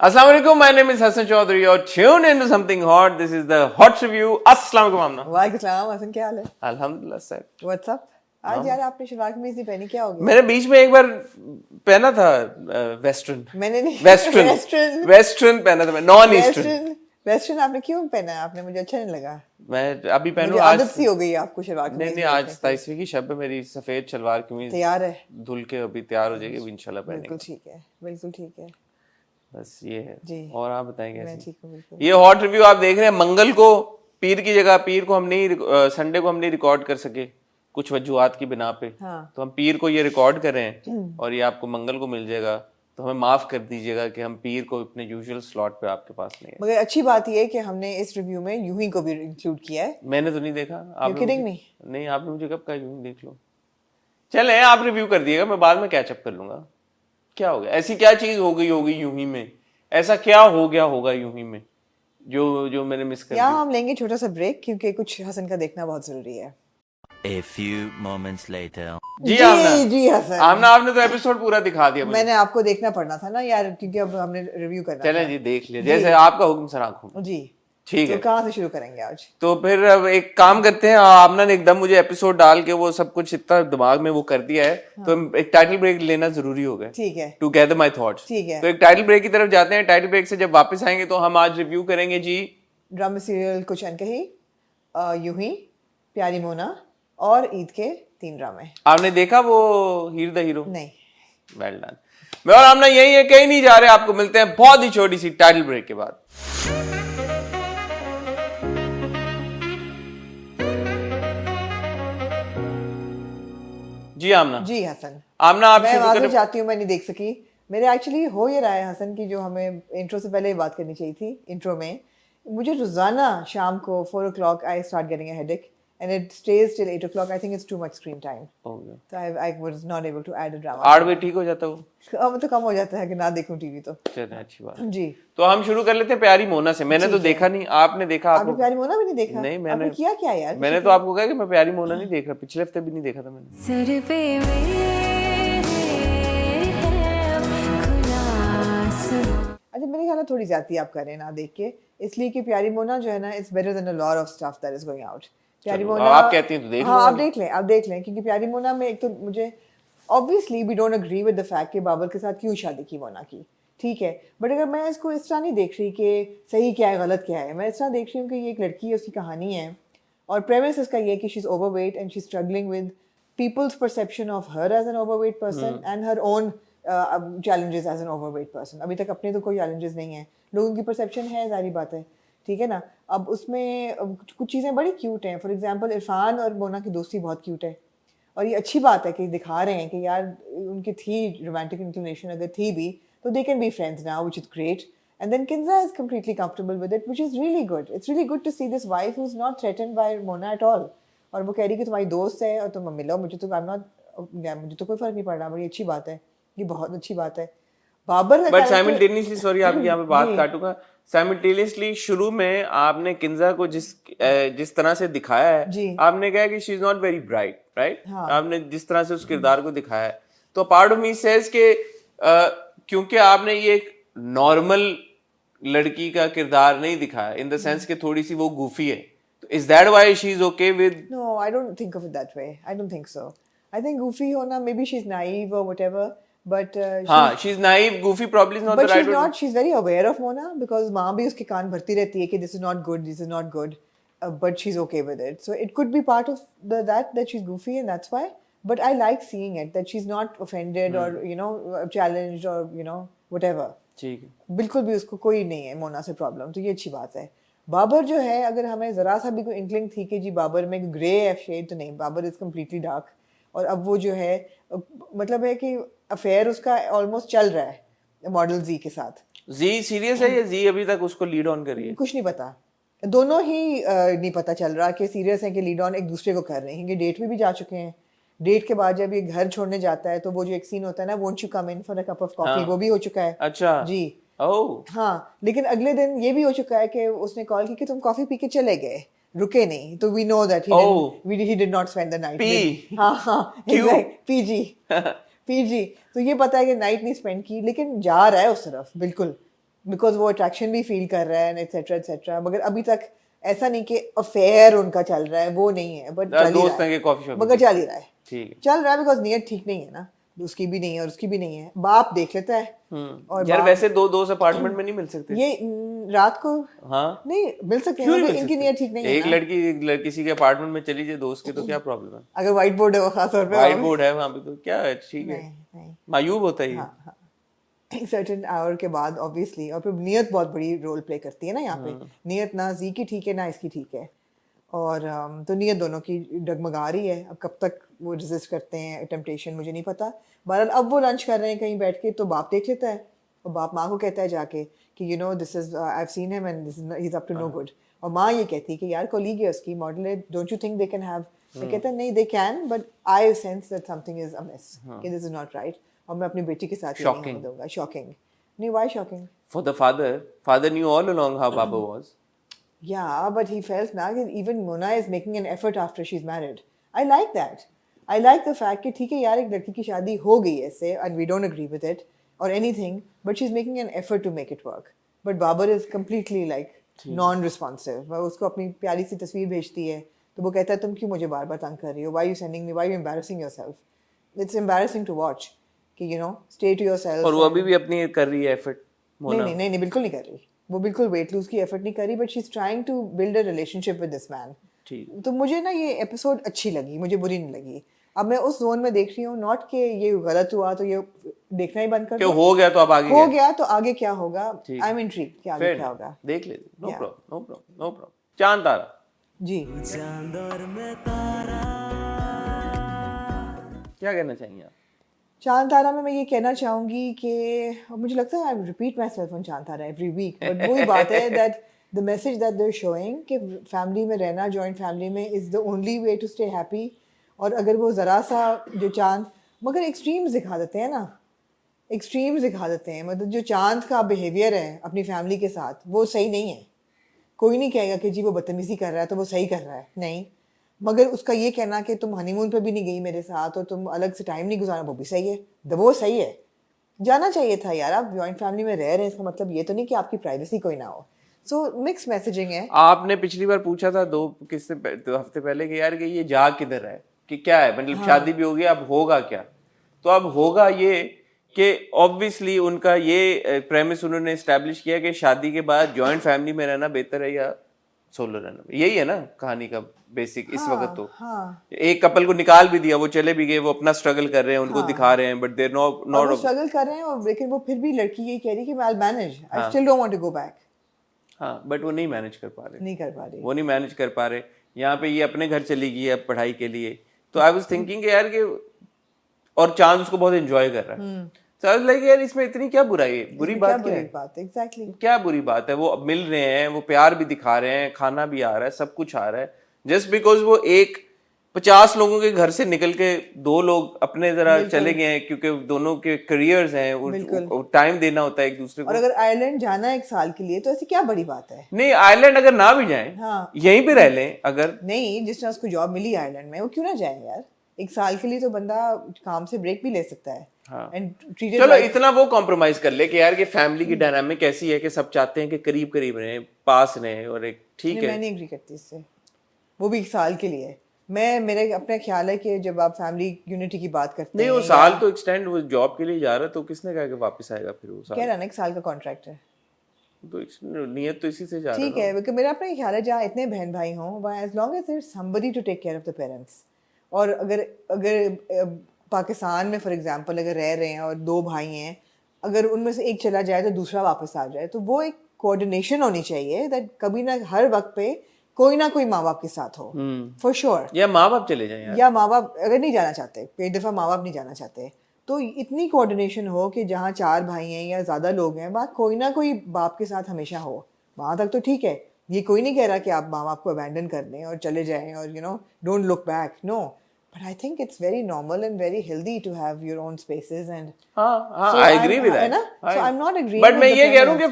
Assalamu alaikum, my name is Hassan Chaudhary. You're tuned into something hot. This is the Hot Review. Assalamu alaikum, Amna. वालेकुम सलाम हसन, क्या हाल है? अल्हम्दुलिल्लाह sir. WhatsApp आज यार आपने शलवार कमीज नहीं पहनी, क्या हो गया? मैंने बीच में एक बार पहना था वेस्टर्न. मैंने नहीं. वेस्टर्न पहना था मैं, नॉन ईस्टर्न. वेस्टर्न आपने क्यों पहना है? आपने, मुझे अच्छा नहीं लगा. मैं अभी पहनूं. आदत सी हो गई है आपको शलवार कमीज. नहीं, आज 27वीं की शब है मेरी. सफेद शलवार कमीज तैयार है, धुल के अभी तैयार हो जाएगी इंशाल्लाह पहनेंगे. बिल्कुल ठीक है, बिल्कुल ठीक है. बस ये है जी. और आप बताएं कैसे? मैं ठीक हूं बिल्कुल. ये हॉट रिव्यू आप देख रहे हैं. मंगल को पीर की जगह, पीर को हम नहीं, संडे को हम नहीं रिकॉर्ड कर सके कुछ वजूहात की बिना पे. हाँ. तो हम पीर को ये रिकॉर्ड कर रहे हैं और ये आपको मंगल को मिल जाएगा. तो हमें माफ कर दीजिएगा कि हम पीर को अपने यूजुअल स्लॉट पे आपके पास नहीं है. मगर अच्छी बात ये है कि हमने इस रिव्यू में यूही को भी इंक्लूड किया है. मैंने तो नहीं देखा. आप किडिंग मी? नहीं, आपने मुझे कब कहा यूही देख लो. चले आप रिव्यू कर दिएगा, मैं बाद में कैचअप कर लूंगा. क्या हो गया? ऐसी क्या चीज हो गई होगी यूही में? ऐसा क्या हो गया होगा यूही में जो मैंने मिस कर दिया? यहाँ हम लेंगे छोटा सा ब्रेक क्योंकि कुछ हसन का देखना बहुत जरूरी है. A few moments later. जी आमना. जी हसन. आमना, आपने तो एपिसोड पूरा दिखा दिया मुझे. मैंने आपको देखना पड़ना था ना यार, क्योंकि अब हमने रिव्यू करना चलें था. जी, देख लिया. जैसे आपका हुक्म सर आंखों. जी ठीक है. तो कहाँ से शुरू करेंगे आज? तो फिर अब एक काम करते हैं. आपने ने एकदम मुझे एपिसोड डाल के वो सब कुछ इतना दिमाग में वो कर दिया है. तो एक टाइटल ब्रेक लेना जरूरी हो गया. ठीक है. To gather my thoughts. ठीक है. तो एक टाइटल ब्रेक की तरफ जाते हैं. टाइटल ब्रेक से जब वापस आएंगे तो हम आज रिव्यू करेंगे जी ड्रामा सीरियल कुछ अनकही, यूही, प्यारी मोना और ईद के 3 ड्रामे. आपने देखा वो हीर द हीरो? नहीं. Well done. मैं और आमना यही है, कहीं नहीं जा रहे. आपको मिलते हैं बहुत ही छोटी सी टाइटल ब्रेक के बाद. जी आमना. जी हसन. आमना आप मैं शुरू वहां से करें. चाहती हूँ, मैं नहीं देख सकी. मेरे एक्चुअली हो ये रहा है हसन की, जो हमें इंट्रो से पहले ही बात करनी चाहिए थी. इंट्रो में मुझे रोजाना शाम को 4 o'clock I start getting a headache and it stays till 8 o'clock. I think it's too much screen time. हो गया. So I was not able to add a drama. 8 बजे ठीक हो जाता वो. अब तो कम हो जाता है कि ना देखूं टीवी तो. चलिए, अच्छी बात. जी. तो हम शुरू कर लेते हैं प्यारी मोना से. मैंने तो देखा नहीं. आपने देखा? आपने प्यारी मोना भी नहीं देखा? नहीं, मैंने आपने किया क्या यार? मैंने तो आपको कहा कि मैं प्यारी मोना नहीं देख रहा. पिछले हफ्ते भी नहीं देखा था मैंने. सर पे मेरे खुला आसमां. अच्छा, मेरे ख्याल में थोड़ी ज्यादती आप कर रहे हैं ना देख के, इसलिए कि प्यारी मोना जो है ना, it's better than a lot of stuff that is going out. प्यारी चलो, मोना आप कहती हैं तो देख हाँ, लूंगा. आप देख लें क्योंकि प्यारी मोना में एक तो मुझे obviously we don't agree with the fact कि बाबर के साथ क्यों शादी की मोना की. ठीक है, बट अगर मैं इसको इस तरह नहीं देख रही कि सही क्या है गलत क्या है, मैं इस तरह देख रही हूँ कि ये एक लड़की है, उसकी कहानी है और प्रेमिस इसका ये है कि she is overweight and she is struggling with people's perception of her as an overweight person and her own challenges as an overweight person. अभी तक अपने तो कोई चैलेंजेस नहीं है, लोगों की परसेप्शन है, सारी बात है. ठीक है ना. अब उसमें कुछ चीज़ें बड़ी क्यूट हैं. फॉर एग्जांपल इरफान और मोना की दोस्ती बहुत क्यूट है और ये अच्छी बात है कि दिखा रहे हैं कि यार उनकी थी रोमांटिक इंक्लिनेशन, अगर थी भी तो they can be friends now, which is great. And then Kinza is completely comfortable with it, which is really good. It's really good to see this wife who is not threatened by Mona at all. और वो कह रही कि तुम्हारी दोस्त है और तुम मिलो, मुझे तो मुझे तो कोई फर्क नहीं पड़ रहा. बड़ी अच्छी बात है, ये बहुत अच्छी बात है. बाबर बट साइमल्टेनियसली, सॉरी आपकी यहाँ पे बात काटूंगा. साइमल्टेनियसली शुरू में आपने किंजा को जिस तरह से दिखाया है, आपने कहा कि she is not very bright, right? आपने जिस तरह से उस किरदार को दिखाया है, तो पार्ट ऑफ मी सेज के क्योंकि आपने ये एक नॉर्मल लड़की का किरदार नहीं दिखाया, इन द सेंस कि थोड़ी सी वो गूफी है, तो is that why she is okay with? No, I don't think of it that way. I don't think so. I think goofy होना, maybe she is naive और whatever. But she's naive, goofy probably is not the right word. She's very aware of Mona because माँ भी उसके कान भरती रहती है कि this is not good, but she's okay with it. So it could be part of that she's goofy and that's why. But I like seeing it that she's not offended or challenged or whatever. ठीक है. बिल्कुल भी उसको कोई नहीं है मोना से problem, तो ये अच्छी बात है. बाबर जो है, अगर हमें जरा सा भी कोई इंक्लिंग थी कि जी बाबर में ग्रे एफ शेड, तो नहीं, बाबर इज कम्प्लीटली डार्क. और अब वो जो है, मतलब है कि अफेयर उसका ऑलमोस्ट चल रहा है मॉडल जी के साथ. जी सीरियस है या जी अभी तक उसको लीड ऑन कर रही है? कुछ नहीं पता, दोनों ही नहीं पता चल रहा कि सीरियस है कि लीड ऑन एक दूसरे को कर रहे हैं. क्योंकि डेट में भी जा चुके हैं. डेट के बाद जब ये घर छोड़ने जाता है तो वो जो एक सीन होता है ना, won't you come in for a cup of coffee, वो भी हो चुका है. अच्छा जी. हाँ, लेकिन अगले दिन ये भी हो चुका है कि उसने कॉल की कि तुम कॉफी पी के चले गए, रुके नहीं. तो we know that he did not spend the night. हाँ, पीजी. तो ये पता है कि नाइट नहीं स्पेंड की, लेकिन जा रहा है उस तरफ बिल्कुल. बिकॉज वो अट्रैक्शन भी फील कर रहा है एटसेट्रा एटसेट्रा, मगर अभी तक ऐसा नहीं कि अफेयर उनका चल रहा है, वो नहीं है, बट दोस्त हैं कि कॉफी शॉप मगर चल ही रहा है, ठीक है। चल रहा है बिकॉज नीयत ठीक नहीं है ना, उसकी भी नहीं है और उसकी भी नहीं है, बाप देख लेता है। और यार वैसे दो दोस्त अपार्टमेंट में नहीं मिल सकते? ये रात को हाँ नहीं मिल सकते हैं, क्यों नहीं मगर मिल इनकी सकते? नीयत ठीक नहीं है एक ना। लड़की किसी के अपार्टमेंट में चली जाए दोस्त के तो क्या प्रॉब्लम है? अगर व्हाइट बोर्ड है वो खास तौर पे व्हाइट बोर्ड है वहां पे तो क्या है, ठीक है, नहीं नहीं मायूब होता है ये। हाँ, एक सर्टेन आवर के बाद ऑब्वियसली, और फिर नियत बहुत बड़ी रोल प्ले करती है ना यहाँ पे। नियत ना जी की ठीक है ना इसकी ठीक है, और तो नियत दोनों की डगमगा रही है। अब कब तक वो रेजिस्ट करते हैं टेम्पटेशन मुझे नहीं पता। बहरहाल अब वो लंच कर रहे हैं कहीं बैठ के, तो बाप देख लेता है और बाप माँ को कहता है जाके कि you know this is I have seen him and this is he is up to no good. और माँ ये कहती है कि यार कोलीग है उसकी, मॉडल है, don't you think they can have. मैं कहता है नहीं they can, but I sense that something is amiss, कि दिस इज नॉट राइट, और मैं अपनी बेटी के साथ ये नहीं होने दूंगा। शॉकिंग नहीं, why shocking? For the father knew all along how Baba was. Yeah, but he felt now that even Mona is making an effort after she's married. I like that. I like the fact कि ठीक है यार एक लड़की की शादी हो गई है इससे and we don't agree with it or anything, but she's making an effort to make it work. But Babar is completely like non-responsive. वो उसको अपनी प्यारी सी तस्वीर भेजती है तो वो कहता है तुम क्यों मुझे बार-बार तंग कर रही हो? Why are you sending me? Why are you embarrassing yourself? It's embarrassing to watch कि you know stay to yourself. और वो अभी भी अपनी कर रही है एफर्ट नहीं नहीं नहीं नहीं बिल्कुल नहीं कर रही वो, बिल्कुल वेट लूज की एफर्ट नहीं कर रही, but she is trying to build a relationship with this man. ठीक। तो मुझे ना ये एपिसोड अच्छी लगी, मुझे बुरी नहीं लगी। अब मैं उस जोन में देख रही हूँ, नॉट कि ये गलत हुआ तो ये देखना ही बंद कर दो, हो गया तो अब आगे हो गया तो आगे क्या होगा। आई एम इंट्रिग्ड कि आगे क्या होगा, देख ले। No problem no problem no problem. Chand Tara जी क्या कहना चाहेंगे आप? चांद तारा में मैं ये कहना चाहूंगी कि मुझे लगता है I repeat myself on Chand Tara every week, but वही बात है that the message that they showing कि फैमिली में रहना, जॉइंट फैमिली में is the only way to stay happy. और अगर वो ज़रा सा जो चांद, मगर एक्सट्रीम्स दिखा देते हैं ना, एक्सट्रीम्स दिखा देते हैं, मतलब जो चांद का बिहेवियर है अपनी फैमिली के साथ वो सही नहीं है। कोई नहीं कहेगा कि जी वो बदतमीज़ी कर रहा है तो वो सही कर रहा है, नहीं, मगर उसका ये कहना कि तुम हनीमून पे भी नहीं गई मेरे साथ और तुम अलग से टाइम नहीं गुजारा, वो भी सही है, वो सही है। जाना चाहिए था यार, आप जॉइंट फैमिली में रह रहे हैं, इसका मतलब ये तो नहीं कि आपकी प्राइवेसी कोई ना हो। सो मिक्स मैसेजिंग है। आपने पिछली बार पूछा था दो हफ्ते पहले कि यार कि ये जा किधर है, कि क्या है, मतलब शादी भी हो गई, अब होगा क्या? तो अब होगा ये कि ऑब्वियसली उनका ये प्रेमिस उन्होंने एस्टैब्लिश किया कि शादी के बाद जॉइंट फैमिली में रहना बेहतर है या सोलो रहना, यही है ना कहानी का बेसिक इस वक्त। तो एक कपल को निकाल भी दिया, वो चले भी गए, वो अपना स्ट्रगल कर रहे हैं, उनको दिखा रहे हैं, बट देयर नॉट स्ट्रगल कर रहे हैं, और लेकिन वो फिर भी लड़की यही कह रही है कि I will manage, I still don't want to go back. हाँ, बट वो नहीं मैनेज कर पा रहे, नहीं कर पा रही, वो नहीं मैनेज कर पा रहे। यहाँ पे ये अपने घर चली गई है पढ़ाई के लिए, तो आई वाज थिंकिंग यार कि, और चांद उसको बहुत एंजॉय कर रहा है, so I was like, यार इसमें इतनी क्या बुराई है, बुरी बात क्या है? Exactly. क्या बुरी बात है? वो अब मिल रहे हैं, वो प्यार भी दिखा रहे हैं, खाना भी आ रहा है, सब कुछ आ रहा है, जस्ट बिकॉज वो 50 लोगों के घर से निकल के 2 लोग अपने जरा चले गए हैं, क्योंकि दोनों के करियर्स हैं, टाइम देना होता है एक दूसरे को। और अगर आयरलैंड जाना है 1 साल के लिए तो ऐसी क्या बड़ी बात है? नहीं, आयरलैंड अगर ना भी जाएं, यहीं पे रह लें अगर। नहीं, जिस तरह उसको जॉब मिली आयरलैंड में, वो क्यों ना जाए यार? 1 साल के लिए तो बंदा काम से ब्रेक भी ले सकता है। हाँ। चलो like... इतना वो कॉम्प्रोमाइज कर ले कि यार कि फैमिली की डायनामिक ऐसी है कि सब चाहते हैं कि करीब करीब रहें, पास रहें, और एक ठीक है। मैं नहीं एग्री करती इससे, वो भी 1 साल के लिए। मेरे अपना ख्याल है कि जब आप फैमिली यूनिटी की बात करते नहीं, हैं, वो साल तो एक्सटेंड, वो जॉब के लिए जा रहा है, तो किसने कहा कि वापस आएगा फिर वो साल? कह रहा ना 1 साल का कॉन्ट्रैक्ट है, तो नियत तो इसी से जा रहा है। ठीक है, क्योंकि मेरा अपना ख्याल है जहाँ इतने बहन भाई हों, as long as there is somebody to take care of the parents. और अगर पाकिस्तान में फॉर एग्जांपल अगर रह रहे हैं और 2 भाई हैं, अगर उनमें से एक चला जाए तो दूसरा वापस आ जाए, तो वो एक कोऑर्डिनेशन होनी चाहिए, दैट कभी ना हर वक्त पे कोई ना कोई माँ बाप के साथ हो, फॉर श्योर। या माँ बाप चले जाएं यार, या माँ बाप अगर नहीं जाना चाहते, कई दफ़ा माँ बाप नहीं जाना चाहते, तो इतनी कोऑर्डिनेशन हो कि जहाँ 4 भाई हैं या ज़्यादा लोग हैं, वहाँ कोई ना कोई बाप के साथ हमेशा हो। वहाँ तक तो ठीक है, ये कोई नहीं कह रहा कि आप माँ बाप को अबैंडन कर दें और चले जाएं और don't look back, no. But I think it's very normal and very healthy to have your own spaces and. हाँ, I agree with that. So I'm not agreeing. But मैं ये कह रहा हूँ कि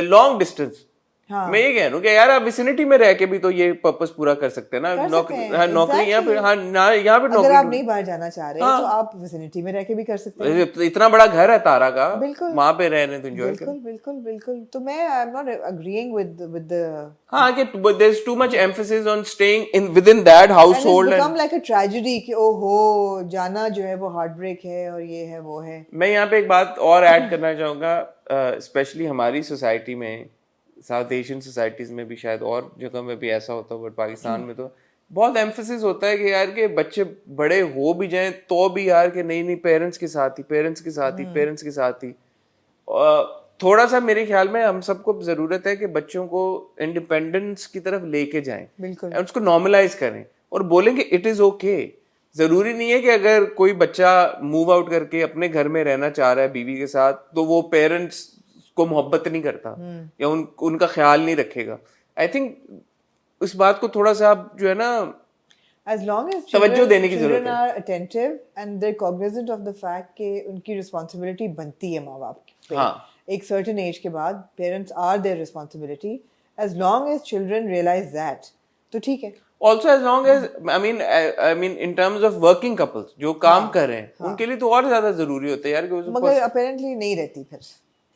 long distance. हाँ। मैं ये कह रहा हूँ कि यार आप विसिनिटी में रह के भी तो ये पर्पस पूरा कर सकते हैं ना। कर सकते हैं, हाँ, नौकरी यहाँ पे, हाँ यहाँ पे अगर नौकरी आप नहीं बाहर जाना चाह रहे तो आप विसिनिटी में रह के भी कर सकते हैं। इतना बड़ा घर है तारा का, बिल्कुल, वहां पे रहने तो एंजॉय बिल्कुल बिल्कुल बिल्कुल। तो मैं I am not agreeing with the हाँ कि there is too much emphasis on staying in within that household become like a tragedy कि ओहो जाना जो है वो हार्ट ब्रेक है और ये है वो है। मैं यहाँ पे एक बात और ऐड करना चाहूंगा, स्पेशली हमारी सोसाइटी में, साउथ एशियन सोसाइटीज में भी शायद और जगह में भी ऐसा होता है, बट पाकिस्तान में तो बहुत एम्फेसिस होता है कि यार के बच्चे बड़े हो भी जाएं तो भी यार के नहीं नहीं पेरेंट्स के साथ ही, पेरेंट्स के साथ ही, पेरेंट्स के साथ ही। थोड़ा सा मेरे ख्याल में हम सबको जरूरत है कि बच्चों को इंडिपेंडेंस की तरफ लेके जाएं, बिल्कुल उसको नॉर्मलाइज करें और बोलें कि इट इज ओके। जरूरी नहीं है कि अगर कोई बच्चा मूव आउट करके अपने घर में रहना चाह रहा है बीवी के साथ तो वो पेरेंट्स को मोहब्बत नहीं करता या उनका ख्याल नहीं रखेगा। आई थिंक इस बात को थोड़ा सा आप जो है ना as long as तवज्जो देने की children जरूरत है। are attentive and they're cognizant of the fact कि उनकी responsibility बनती है माँ बाप पे। हाँ। एक certain age के बाद parents are their responsibility as long as children realize that तो ठीक है। Also as long as I mean in terms of working couples जो काम कर रहे हैं उनके लिए तो और ज्यादा जरूरी होता है यार कि उसको मगर apparently नहीं रहती फिर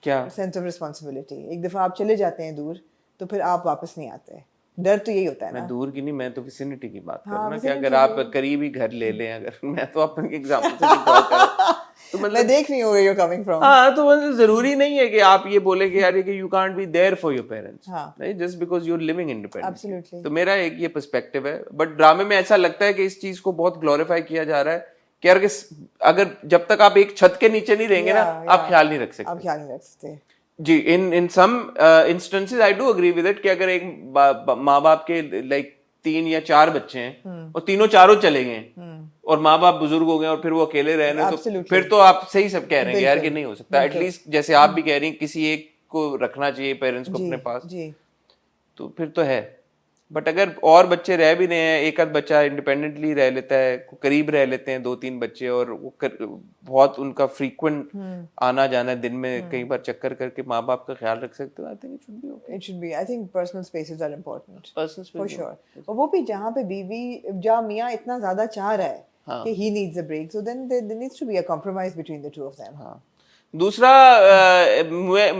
क्या sense of responsibility। एक दफा आप चले जाते हैं दूर तो फिर आप वापस नहीं आते। डर तो यही होता है मैं ना। दूर की नहीं, मैं तो विसिनिटी की बात कर रहा हाँ, हूँ ना कि vicinity अगर आप करीब ही घर ले लें, अगर मैं तो अपने एग्जांपल से रिकॉल कर रहा हूँ तो मैं मतलब देख रही हूँ where you're coming from। हाँ तो मतलब जरूरी नहीं है कि आप ये बोले कि यार कि you can't be there for your parents, हाँ। नहीं, just because you are living independently. Absolutely। तो मेरा एक ये पर्सपेक्टिव है, बट ड्रामे में ऐसा लगता है कि इस चीज को बहुत ग्लोरीफाई किया जा रहा है कि यार कि अगर जब तक आप एक छत के नीचे नहीं रहेंगे ना आप ख्याल नहीं रख सकते। आप ख्याल नहीं रख सकते। जी, in some instances I do agree with it कि अगर एक माँ बाप के लाइक 3 या 4 बच्चे हैं और तीनों चारों चले गए और माँ बाप बुजुर्ग हो गए और फिर वो अकेले रह रहे हैं तो फिर तो आप सही सब कह रहे हैं यार कि नहीं हो सकता। एटलीस्ट जैसे आप भी कह रही हैं किसी एक को रखना चाहिए पेरेंट्स को अपने पास, जी तो फिर तो है। बट अगर और बच्चे रह भी रहे हैं, एक आध बच्चा इंडिपेंडेंटली रह लेता है, करीब रह लेते हैं 2-3 बच्चे और वो बहुत उनका फ्रीक्वेंट आना जाना है, दिन में कई बार चक्कर करके माँ बाप का ख्याल रख सकते हो, I think it should be okay. It should be. I think personal spaces are important. Personal For sure. और वो भी जहाँ पे बीवी जहाँ मियाँ इतना ज्यादा चाह रहा है कि he needs a break, so then there needs to be a compromise between the two of them. हाँ। दूसरा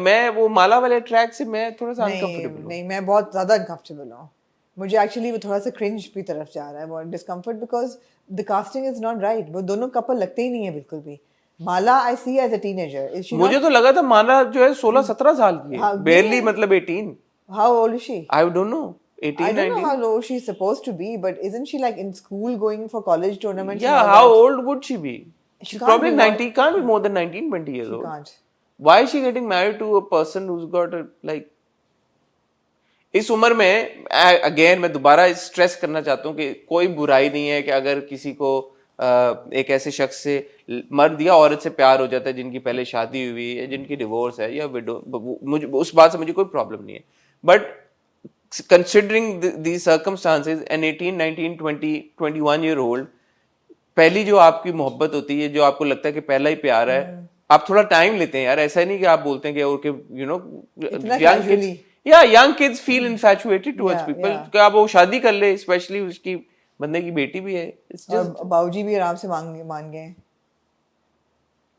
मैं वो माला वाले ट्रैक से मैं थोड़ा सा अनकंफर्टेबल हूँ। नहीं मैं बहुत ज्यादा uncomfortable हूँ। मुझे एक्चुअली वो थोड़ा सा क्रिंज की तरफ जा रहा है, बहुत discomfort because the casting is not right. वो दोनों कपल लगते ही नहीं है बिल्कुल भी। माला आई सी एज अ टीनेजर। मुझे तो लगा था माला जो है 16-17 साल की है, बेरली मतलब 18। How old is she? I don't no, 18, I don't 19। know how old she's supposed to be, but isn't she like in school going for college tournaments? Yeah, and all how that? old would she be? She She's can't probably be more- 90, can't be more than 19, 20 years She old. can't. Why is she getting married to a person who's got a like इस उम्र में again मैं दोबारा stress करना चाहता हूँ कि कोई बुराई नहीं है कि अगर किसी को एक ऐसे शख्स से मर्द या औरत से प्यार हो जाता है जिनकी पहले शादी हुई है, जिनकी डिवोर्स है या विडो, मुझे उस बात से मुझे कोई प्रॉब्लम नहीं है। But considering the circumstances an 18, 19, 20, 21 year old, पहली जो आपकी मोहब्बत होती है, जो आपको लगता है कि पहला ही प्यार है, आप थोड़ा टाइम लेते हैं यार। ऐसा नहीं कि आप बोलते हैं कि और you know young kids young kids feel infatuated towards people कि आप वो शादी कर ले, स्पेशली उसकी बंदे की बेटी भी है। बाबूजी भी आराम से मान गए।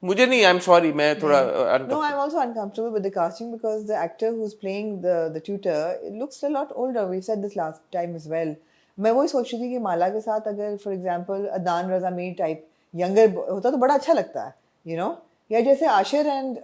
मुझे नहीं, आई एम सॉरी, मैं थोड़ा No, I'm also uncomfortable with the casting because the actor who's playing the tutor, it looks a lot older. We said this last time as well. मैं वही सोच रही थी कि माला के साथ अगर for example Adnan Raza Mir type younger होता तो बड़ा अच्छा लगता है, यू नो, या जैसे Ashir and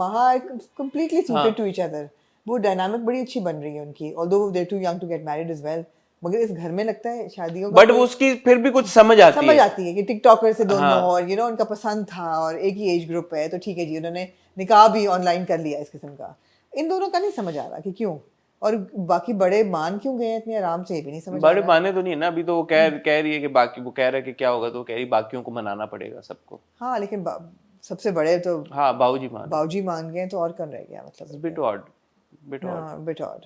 Maha completely suited to each other. वो डायनामिक बड़ी अच्छी बन रही है उनकी, although they too young to get married as well. मगर इस घर में लगता है शादियों का बट उसकी फिर भी कुछ समझ आती है कि टिकटॉकर से दोनों और यू नो उनका पसंद था और एक ही एज ग्रुप है तो ठीक है जी, उन्होंने निकाह भी ऑनलाइन कर लिया इस किस्म का। इन दोनों का नहीं समझ आ रहा कि क्यों, और बाकी बड़े मान क्यों गए इतने आराम से, ये भी नहीं समझ बड़े माने तो नहीं है ना। अभी तो वो कह रही है कि बाकी, वो कह रहा है कि क्या होगा, तो वो कह रही बाकियों को मनाना पड़ेगा सबको। हाँ लेकिन सबसे बड़े तो हाँ बाबूजी मान गए तो और कौन रह गया, मतलब बिट ऑड।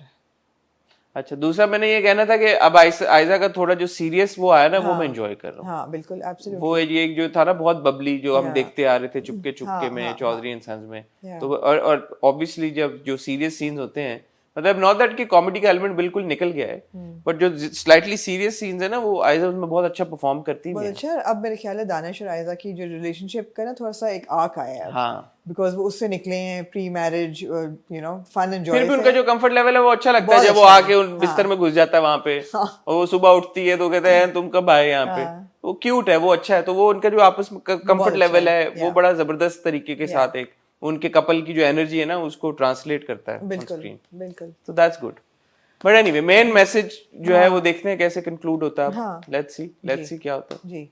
अच्छा, दूसरा मैंने ये कहना था कि अब आयजा का थोड़ा जो सीरियस वो आया ना, वो मैं एंजॉय कर रहा हूँ। हाँ बिल्कुल, एब्सोल्युटली। वो ये जो था ना बहुत बबली, जो हम देखते आ रहे थे चुपके में चौधरी एंड सन्स में, तो और ऑब्वियसली जब जो सीरियस सीन्स होते हैं, मतलब नॉट दैट कि कॉमेडी का एलिमेंट बिल्कुल निकल गया है, बट जो स्लाइटली सीरियस सीन्स है ना, वो आयजा उसमें बहुत अच्छा परफॉर्म करती बहुत है। अच्छा। अब मेरे ख्याल है दानिश और आयजा की जो रिलेशनशिप का ना थोड़ा सा एक आर्क आया है, हाँ, बिकॉज वो उससे निकले हैं pre marriage, you know, fun enjoy. फिर भी उनका जो कंफर्ट लेवल है वो अच्छा लगता है बहुत जब वो अच्छा आके है। उन बिस्तर हाँ। में घुस जाता है वहां पे, और वो सुबह उठती है तो कहते हैं तुम कब आए यहाँ पे, वो क्यूट है, वो अच्छा है। तो वो उनका जो आपस में कंफर्ट अच्छा लेवल है, है वो yeah. बड़ा जबरदस्त तरीके के साथ एक उनके कपल की जो एनर्जी है ना उसको ट्रांसलेट करता है ऑन बिल्कुल स्क्रीन। बिल्कुल। तो that's good. But anyway main message जो है वो देखते हैं कैसे कंक्लूड होता है। हाँ। लेट्स सी क्या होता है। जी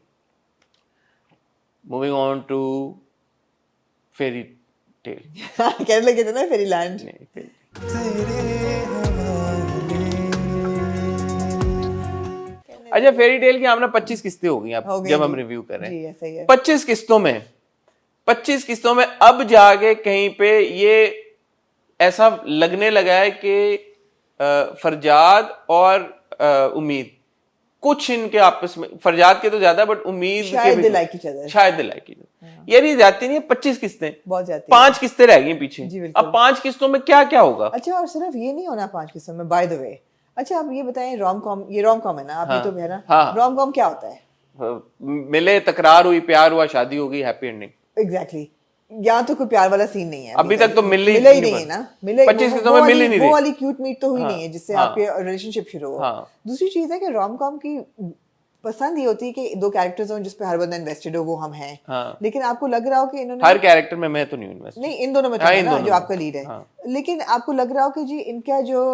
moving on to fairy tale. कहने लगे थे ना फेरीलैंड। अच्छा, फेरी टेल की हमने 25 किस्तें हो गई हो अब गई जब हम जी। रिव्यू कर रहे जी हैं। ऐसा ही है। 25 किस्तों में अब जाके कहीं पे ये ऐसा लगने लगा है कि फरजाद और उम्मीद कुछ इनके आपस में, फरजाद के तो ज्यादा बट उम्मीद के शायद भी they like each other। शायद they like each other। यार ये जाती नहीं है 25 किस्तें, बहुत जाती है। 5 किस्तें रह गई पीछे। जी, बिल्कुल। अब 5 किस्तों में क्या क्या होगा? अच्छा, और सिर्फ ये नहीं होना 5 किस्सों में, बाय द वे। अच्छा आप ये बताएं, रोम कॉम, ये रोम कॉम है ना, आप ये तो है ना, हाँ। रोम कॉम क्या होता है? मिले, तकरार हुई, प्यार हुआ, शादी हो गई, हैप्पी एंडिंग। एग्जैक्टली। या तो कोई प्यार वाला सीन नहीं है अभी तक तो मिल ही नहीं नहीं है ना, मिले 25 किस्तों में मिल ही नहीं वो रही। वाली क्यूट मीट तो हुई हाँ, नहीं है जिससे हाँ। आपके रिलेशनशिप शुरू हो। हाँ। दूसरी चीज है कि रोम कॉम की पसंद ये होती है कि दो कैरेक्टर्स हों जिसपे हर बंदा इन्वेस्टेड हो, वो हम हैं। हाँ। लेकिन आपको लग रहा हो कि इन्होंने हर कैरेक्टर में मैं तो नहीं इन्वेस्ट। नहीं, इन दोनों में तो हाँ, है इन ना दोनों जो में। आपका लीड है। हाँ। लेकिन आपको लग रहा हो कि जी इनका जो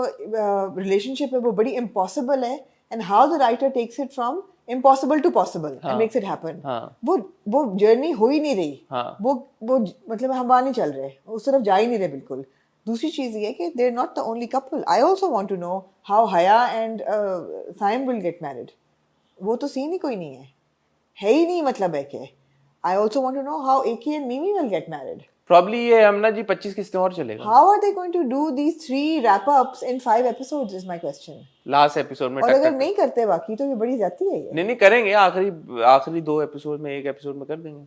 रिलेशनशिप है वो बड़ी इम्पॉसिबल है, and how the writer takes it from impossible to possible and makes it happen. हाँ। वो जर्नी हो ही नहीं रही। हाँ। वो मतलब हम वहाँ नहीं चल रहे, उस तरफ जा ही नहीं रहे बिल्कुल। दूसरी चीज ये है कि they are not the only couple. I also want to know how Haya and Saim will get married. वो तो सीन ही कोई नहीं है ही नहीं, मतलब है कि I also want to know how Ekki and Mimi will get married. Probably ये हमना जी 25 किस्तें और चलेगा। How are they going to do these 3 wrap-ups in 5 episodes is my question. Last episode में और टक अगर टक। नहीं करते बाकी तो ये बड़ी जाती है ये। नहीं करेंगे, आखिरी 2 एपिसोड में, एक एपिसोड में कर देंगे।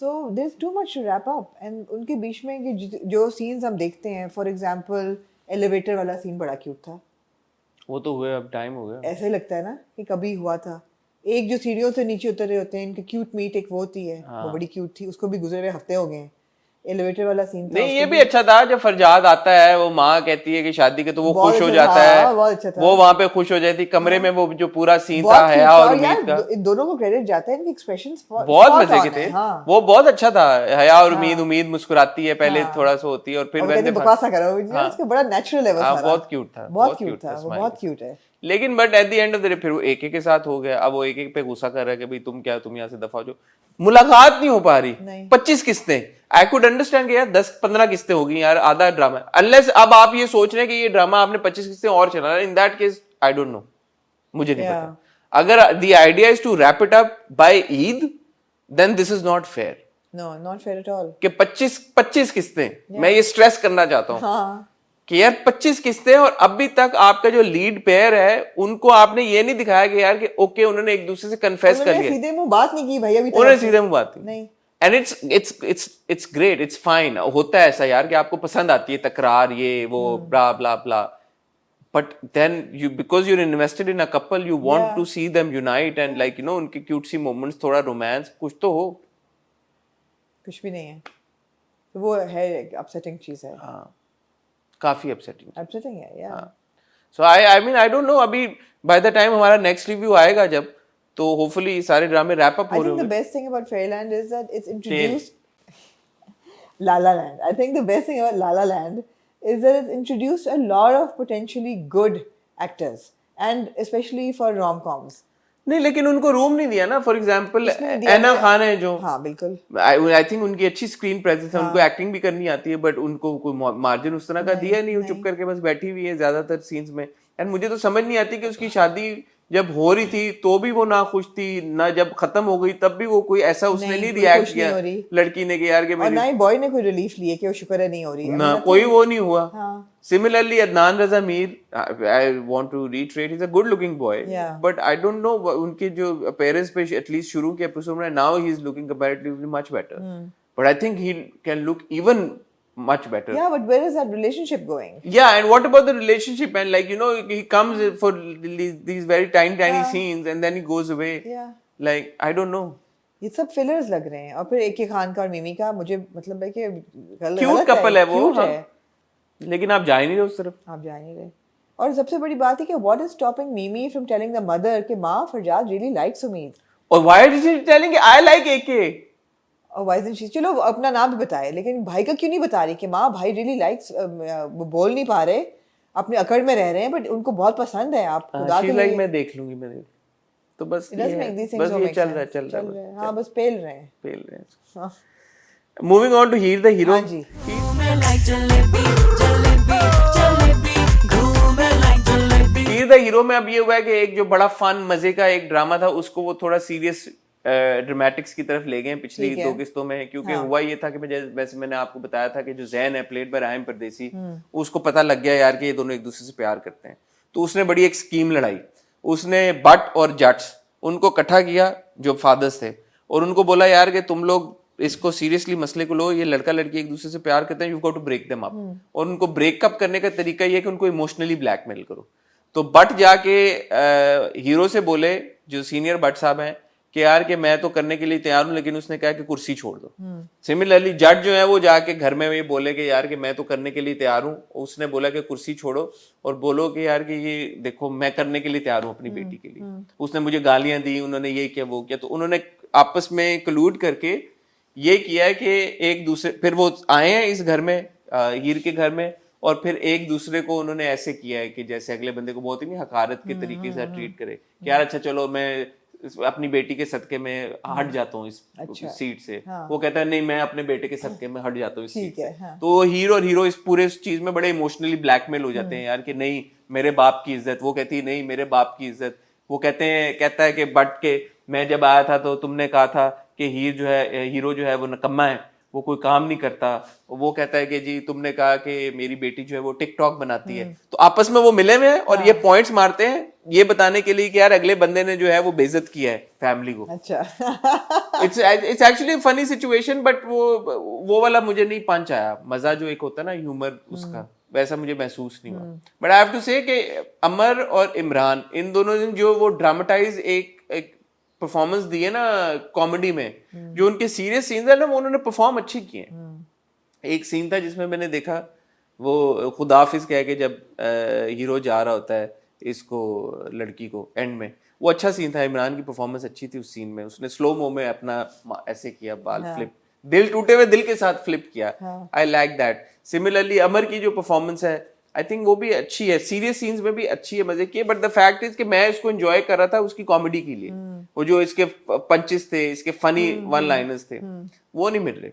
So there's too much to wrap up, and उनके बीच में कि जो scenes हम देखते हैं, for example एलिवेटर वाला सीन बड़ा क्यूट था। वो तो हुए, अब टाइम हो गया। ऐसा ही लगता है ना कि कभी हुआ था। एक जो सीढ़ियों से नीचे उतर रहे होते हैं, इनकी क्यूट मीट एक वो होती है, वो बड़ी क्यूट थी। उसको भी गुजरे हुए हफ्ते हो गए हैं। एलिवेटर वाला सीन था। नहीं, ये भी अच्छा था जब फरजाद आता है, वो माँ कहती है कि शादी के, तो वो बहुत खुश हो अच्छा जाता था, है, बहुत अच्छा था। वो वहां पे खुश हो जाती, कमरे में वो जो पूरा सीन बहुत था cute हया था, और यार उम्मीद का, इन दोनों को क्रेडिट जाता है, इनके एक्सप्रेशंस बहुत मजे के थे। हाँ। वो बहुत अच्छा था। हया और उम्मीद मुस्कुराती है पहले, हाँ। थोड़ा सा होती है, और फिर और कहते हैं बकवास ना करो, हाँ। उसका बड़ा नेचुरल है वो हाँ, सारा। बहुत क्यूट था, बहुत क्यूट था, वो smile। बहुत क्यूट है। लेकिन but at the end of the day फिर वो एक के साथ हो गया। अब वो एक पे गुस्सा कर रहा है कि भाई तुम यहाँ से दफा हो जाओ। मुलाकात नहीं हो पा रही। नहीं। 25 किस्तें, आई कुड अंडरस्टैंड कि यार 10-15 किस्तें होगी यार, आधा ड्रामा। अनलेस अब आप ये सोच रहे हैं कि ये ड्रामा आपने 25 किस्तें और चलाना, in that case I don't know, मुझे नहीं पता। अगर the idea is to wrap it up by Eid, then this is not fair. No, not fair at all. कि 25 किस्तें, मैं ये स्ट्रेस करना चाहता हूँ हाँ। कि यार 25 किस्तें, और अभी तक आपका जो लीड पेयर है उनको आपने ये नहीं दिखाया कि यार कि ओके उन्होंने एक दूसरे से कन्फेस कर लिया, सीधे मुंह बात नहीं की भाई अभी तक। उन्होंने सीधे मुंह बात की। नहीं। And it's great, it's fine. होता है ऐसा यार कि आपको पसंद आती है तकरार, ये वो blah blah blah, but then you, because you're invested in a couple, you want to see them unite and like you know उनके क्यूट सी मोमेंट्स, थोड़ा रोमांस, कुछ तो हो। कुछ भी नहीं है, तो वो है अपसेटिंग चीज है। हाँ, काफी अपसेटिंग। अपसेटिंग है या। So I mean I don't know, अभी बाय द टाइम हमारा नेक्स्ट रिव्यू आएगा जब, तो होपफुली सारे ड्रामे रैप अप I हो रहे think the होंगे। best thing about Fairyland is that it's introduced La La Land. I think the best thing about La La Land is that it's introduced a lot of potentially good actors, and especially for rom-coms. नहीं, लेकिन उनको room नहीं दिया ना। For example इसमें दिया एना है। खान है जो, हाँ बिल्कुल। आई थिंक उनकी अच्छी स्क्रीन प्रेजेंस है, उनको एक्टिंग भी करनी आती है, बट उनको कोई मार्जिन उस तरह का दिया नहीं, वो चुप करके बस बैठी हुई है ज्यादातर सीन्स में। एंड मुझे तो समझ नहीं आती कि उसकी शादी जब हो रही थी तो भी वो ना खुश थी, ना जब खत्म हो गई तब भी वो कोई ऐसा उसने नहीं कोई रिएक्ट खुश नहीं किया हो रही। लड़की ने कि यार कि और मेरी, ना ही बॉय ने कोई रिलीफ लिए कि वो शुक्र है नहीं हो रही है। ना कोई वो नहीं हुआ। हाँ। Similarly, Adnan Raza Mir, I want to reiterate, he's a good looking boy. Yeah. But I don't know, उनके जो appearance पे at least शुरू के episode में, now he is looking comparatively much better. But I think he can look even much better. Yeah, but where is that relationship going? Yeah, and what about the relationship? And like, you know, he comes for these very tiny scenes and then he goes away. Yeah. Like, I don't know. ये सब fillers लग रहे हैं। और फिर एक खान का और मिमी का मुझे मतलब है कि क्यूट कपल है वो, क्यूट हाँ। है, लेकिन आप जा ही नहीं रहे उस तरफ। आप जा नहीं रहे। और सबसे बड़ी बात है कि व्हाट इज स्टॉपिंग मिमी फ्रॉम टेलिंग द मदर कि माँ फरजाद रियली लाइक्स उम्मीद। और why is she telling I like AK? और व्हाई इजंट शी, चलो अपना नाम भी बताए, लेकिन भाई का क्यों नहीं बता रही कि माँ भाई रियली लाइक्स, बोल नहीं पा रहे, अपने अकड़ में रह रहे हैं, बट उनको बहुत पसंद है आप खुदा के लिए। मैं देख लूंगी, तो बस It doesn't make these things so make चल sense. रहा है। हाँ, बस पेल रहे हैं। हाँ। Moving on to Heer the hero. हाँ जी। हीर द हीरो में अब ये हुआ है कि एक जो बड़ा फन मजे का एक ड्रामा था उसको वो थोड़ा सीरियस ड्रामेटिक्स की तरफ ले गए पिछली ठीक है। 2 किस्तों में, क्योंकि हुआ ये था कि वैसे मैंने आपको बताया था कि जो जैन है प्लेड बाय राहिम परदेसी, उसको पता लग गया यार कि ये दोनों एक दूसरे से प्यार करते हैं, तो उसने बड़ी एक स्कीम लड़ाई। उसने बट और जट्स उनको इकट्ठा किया जो फादर्स थे, और उनको बोला यार कि तुम लोग इसको सीरियसली मसले को लो, ये लड़का लड़की एक दूसरे से प्यार करते हैं, you got to break them up. और उनको ब्रेकअप करने का तरीका ये है कि उनको इमोशनली ब्लैकमेल करो। तो बट जाके हीरो से बोले, जो सीनियर बट साहब हैं, कि यार कि मैं तो करने के लिए तैयार हूं, लेकिन उसने कहा कि कुर्सी छोड़ दो। सिमिलरली जज जो है वो जाके घर में ये बोले कि यार कि मैं तो करने के लिए तैयार हूं, उसने बोला कि कुर्सी छोड़ो और बोलो कि यार कि ये देखो मैं करने के लिए तैयार हूं अपनी बेटी के लिए, उसने मुझे गालियां दी, उन्होंने ये किया वो किया। तो उन्होंने आपस में कलूड करके ये किया है कि एक दूसरे, फिर वो आए हैं इस घर में, हीर के घर में, और फिर एक दूसरे को उन्होंने ऐसे किया है कि जैसे अगले बंदे को बहुत ही नहीं हकारत के तरीके से ट्रीट करे कि यार अच्छा चलो मैं अपनी बेटी के सदके में हट जाता हूँ इस सीट से। हाँ। वो कहता है नहीं मैं अपने बेटे के सदके में हट जाता हूँ इस सीट से। हाँ। तो हीरो और हीरो इस पूरे चीज में बड़े इमोशनली ब्लैकमेल हो जाते हैं यार कि नहीं मेरे बाप की इज्जत, वो कहती है नहीं मेरे बाप की इज्जत, वो कहता है कि बट के मैं जब आया था तो तुमने कहा था कि हीरो जो है वो नकम्मा है, वो कोई काम नहीं करता। वो कहता है कि जी तुमने कहा कि मेरी बेटी जो है वो टिकटॉक बनाती है। तो आपस में वो मिले हुए हैं और ये पॉइंट्स मारते हैं ये बताने के लिए कि यार अगले बंदे ने जो है वो बेइज्जत किया है फैमिली को। अच्छा। It's actually funny situation, but वो वाला मुझे नहीं पंच आया। मजा जो एक होता है ना ह्यूमर उसका, वैसा मुझे महसूस नहीं हुआ। बट आई हैव टू से कि अमर और इमरान इन दोनों ने जो वो ड्रामेटाइज एक परफॉर्मेंस दी है ना कॉमेडी में, जो उनके सीरियस सीन्स है ना वो उन्होंने परफॉर्म अच्छे किए। एक सीन था जिसमें मैंने देखा वो खुदाफिज कह के जब हीरो जा रहा होता है इसको लड़की को एंड में, वो अच्छा सीन था। इमरान की परफॉर्मेंस अच्छी थी उस सीन में, उसने स्लो मो में अपना ऐसे किया बाल फ्लिप, दिल टूटे हुए दिल के साथ फ्लिप किया। I like that. सिमिलरली अमर की जो परफॉर्मेंस है आई थिंक वो भी अच्छी है, सीरियस सीन्स में भी अच्छी है, मजे की। बट द फैक्ट इज कि मैं इसको एंजॉय कर रहा था उसकी कॉमेडी के लिए। वो जो इसके पंचेस थे, इसके फनी वन लाइनर्स थे, वो नहीं मिल रहे।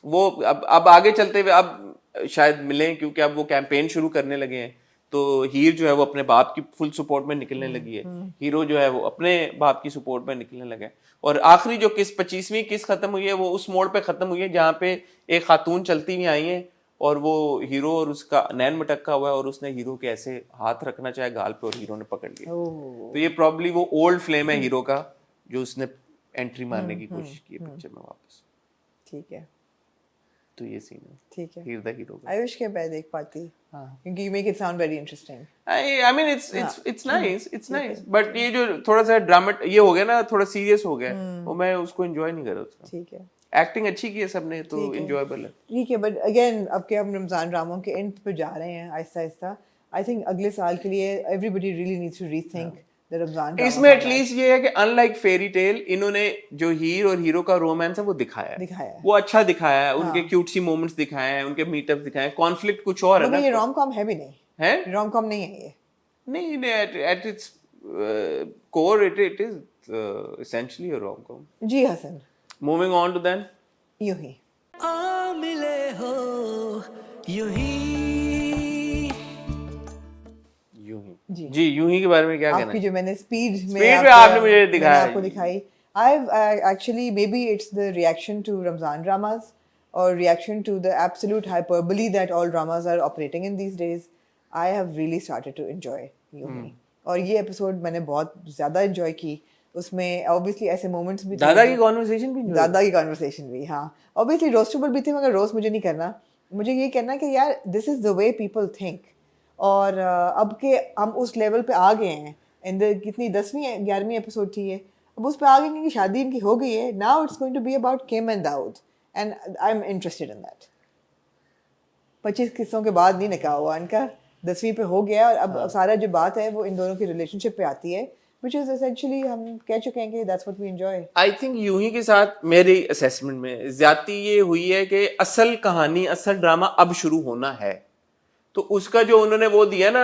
वो अब आगे चलते हुए अब शायद मिले, क्योंकि अब वो कैंपेन शुरू करने लगे हैं। तो हीर जो है वो अपने बाप की फुल सपोर्ट में निकलने लगी है, हीरो जो है वो अपने बाप की सपोर्ट में निकलने लगा है। और आखिरी जो 25वीं किस्त खत्म हुई है वो उस मोड़ पे खत्म हुई है जहाँ पे एक खातून चलती हुई आई है और वो हीरो और उसका नैन मटक्का हुआ है और उसने हीरो के ऐसे हाथ रखना चाहे गाल पे और हीरो ने पकड़ लिया। तो ये प्रॉब्ली वो ओल्ड फ्लेम है हीरो का जो उसने एंट्री मारने की कोशिश की है पिक्चर में वापस। ठीक है, तो ये सीन है। ठीक है, हीर द हीरो। आई विश के मैं देख पाती, क्योंकि you make it sound very interesting. I mean it's nice but ये जो थोड़ा सा ड्रामा ये हो गया ना, थोड़ा सीरियस हो गया, वो मैं उसको एंजॉय नहीं कर रहा उसका। ठीक है, एक्टिंग अच्छी की है सबने, तो एंजॉयबल है। ठीक है, बट अगेन अब के हम रमजान ड्रामों के एंड पे जा रहे हैं आहिस्ता आहिस्ता। आई थिंक अगले साल के लिए everybody really needs to rethink the Ramzan drama. इसमें एटलीस्ट ये है कि अनलाइक फेरी टेल इन्होंने जो हीर और हीरो का रोमांस है वो दिखाया है, वो अच्छा दिखाया है। उनके क्यूट सी मोमेंट्स दिखाए हैं, उनके मीटअप दिखाए हैं। कॉन्फ्लिक्ट कुछ और है ना, ये रोम कॉम है भी नहीं है, रोम कॉम नहीं है ये। नहीं, at its core it is essentially a rom com. जी Hasan, moving on to then यूं ही मिले हो यूं ही जी यूं ही के बारे में क्या कहना है? आपकी जो मैंने स्पीड में आपने मुझे दिखाया, आपको दिखाई, I've actually maybe it's the reaction to Ramzan dramas or reaction to the absolute hyperbole that all dramas are operating in these days. I have really started to enjoy यूं ही। और ये एपिसोड मैंने बहुत ज्यादा एंजॉय की। उसमें obviously ऐसे moments भी थे, दादा की कॉन्वर्सेशन भी, हाँ ऑब्वियसली रोस्टेबल भी थे, मगर रोस्ट मुझे नहीं करना। मुझे ये कहना है कि यार this is the way people think, और अब के हम उस लेवल पे आ गए हैं, इन द कितनी 10वीं 11वीं एपिसोड थी ये, अब उस पे आ गए हैं कि शादी इनकी हो गई है, now it's going to be about Kim and Dawood, and I am interested in that. 25 किस्सों के बाद नहीं निकाह हुआ इनका, 10वीं पे हो गया, और अब सारा जो बात है वो इन दोनों की रिलेशनशिप पे आती है, which is essentially हम कह चुके हैं कि that's what we enjoy. I think यूं ही के साथ मेरी असेसमेंट में ज्यादती ये हुई है कि असल कहानी, असल ड्रामा अब शुरू होना है, तो उसका जो उन्होंने वो दिया ना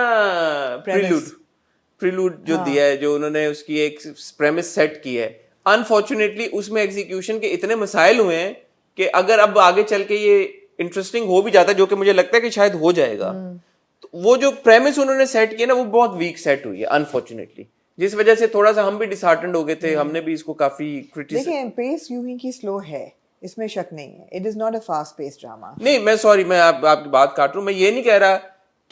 प्रिलूड जो दिया है, जो उन्होंने उसकी एक प्रेमिस सेट की है, अनफॉर्चुनेटली उसमें एग्जीक्यूशन के इतने मसाइल हुए हैं कि अगर अब आगे चल के ये इंटरेस्टिंग हो भी जाता है, जो कि मुझे लगता है कि शायद हो जाएगा, तो वो जो प्रेमिस उन्होंने सेट किया ना वो बहुत वीक सेट हुई है अनफॉर्चुनेटली, जिस वजह से थोड़ा सा हम भी डिसहार्टेंड हो गए थे, हमने भी इसको काफी क्रिटिसाइज। देखिए पेस यूं ही की स्लो है, इसमें शक नहीं है, it is not a fast pace drama. नहीं, मैं सॉरी, मैं आपकी बात काट रहा हूं, मैं ये नहीं कह रहा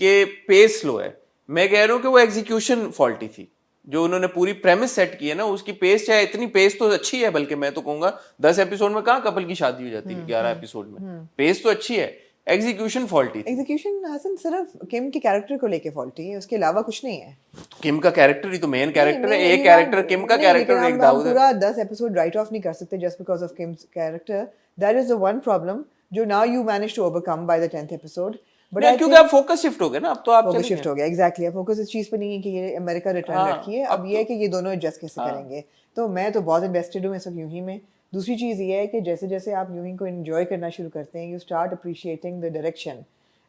कि पेस स्लो है, मैं कह रहा हूं कि वो एग्जीक्यूशन फॉल्टी थी, जो उन्होंने पूरी प्रेमिस सेट की है ना, उसकी पेस, चाहे इतनी पेस तो अच्छी है, बल्कि मैं तो कहूंगा 10 एपिसोड में कहाँ कपल की शादी हो जाती है, 11 एपिसोड में, पेस तो अच्छी है, एग्जीक्यूशन फॉल्टी थी। एग्जीक्यूशन हसन सिर्फ किम के कैरेक्टर को लेके फॉल्टी है, उसके अलावा कुछ नहीं है। किम का कैरेक्टर ही तो मेन कैरेक्टर है, एक कैरेक्टर किम का कैरेक्टर और एक दाऊद है। पूरा 10 एपिसोड राइट ऑफ नहीं कर सकते just because of Kim's character, that is the one problem जो now you manage to overcome by the 10th episode. But क्योंकि आप फोकस शिफ्ट हो गए ना, अब तो आप फोकस शिफ्ट हो गया, एग्जैक्टली, फोकस इस चीज पे नहीं है कि ये अमेरिका रिटर्न लड़की है, अब ये है कि ये दोनों एडजस्ट कैसे करेंगे, तो मैं तो बहुत इन्वेस्टेड हूँ इस वक्त यूं ही में। दूसरी चीज़ ये है कि जैसे जैसे आप यूं ही को एंजॉय करना शुरू करते हैं, you start appreciating the direction.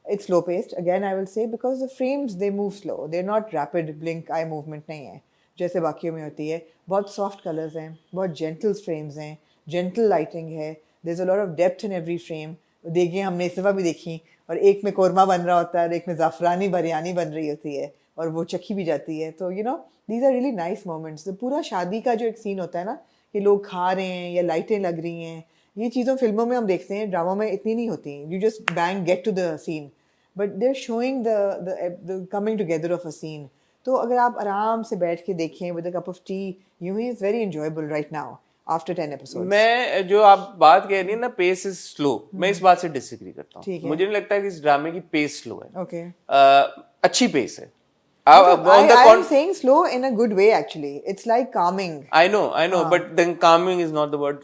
It's slow paced again, I will say, because the frames they move slow, they're not rapid blink eye movement नहीं है जैसे बाकियों में होती है। बहुत soft colors हैं, बहुत gentle frames हैं, gentle lighting है, there's a lot of depth in every frame। देखिए हमने इस दफ़ा भी देखी, और एक में कोरमा बन रहा होता है, और एक में ज़ाफ़रानी बिरयानी बन रही होती है, और वो चखी भी जाती है, तो you know these are really nice moments। तो पूरा शादी का जो एक सीन होता है ना, कि लोग खा रहे हैं या लाइटें लग रही हैं, ये चीज़ों फिल्मों में हम देखते हैं, ड्रामा में इतनी नहीं होती, you just bang get to the scene, but they're showing the coming together of a scene. तो अगर आप आराम से बैठ के देखें with a cup of tea, Yunhi is very enjoyable right now after 10 episodes. मैं जो आप बात कह रही है ना, पेस इज स्लो, मैं इस बात से डिसएग्री करता हूँ, मुझे नहीं लगता कि इस ड्रामे की पेस स्लो है। ओके, अच्छी पेस है। I'm saying slow in a good way actually. It's like calming. I know, but then calming is not the word.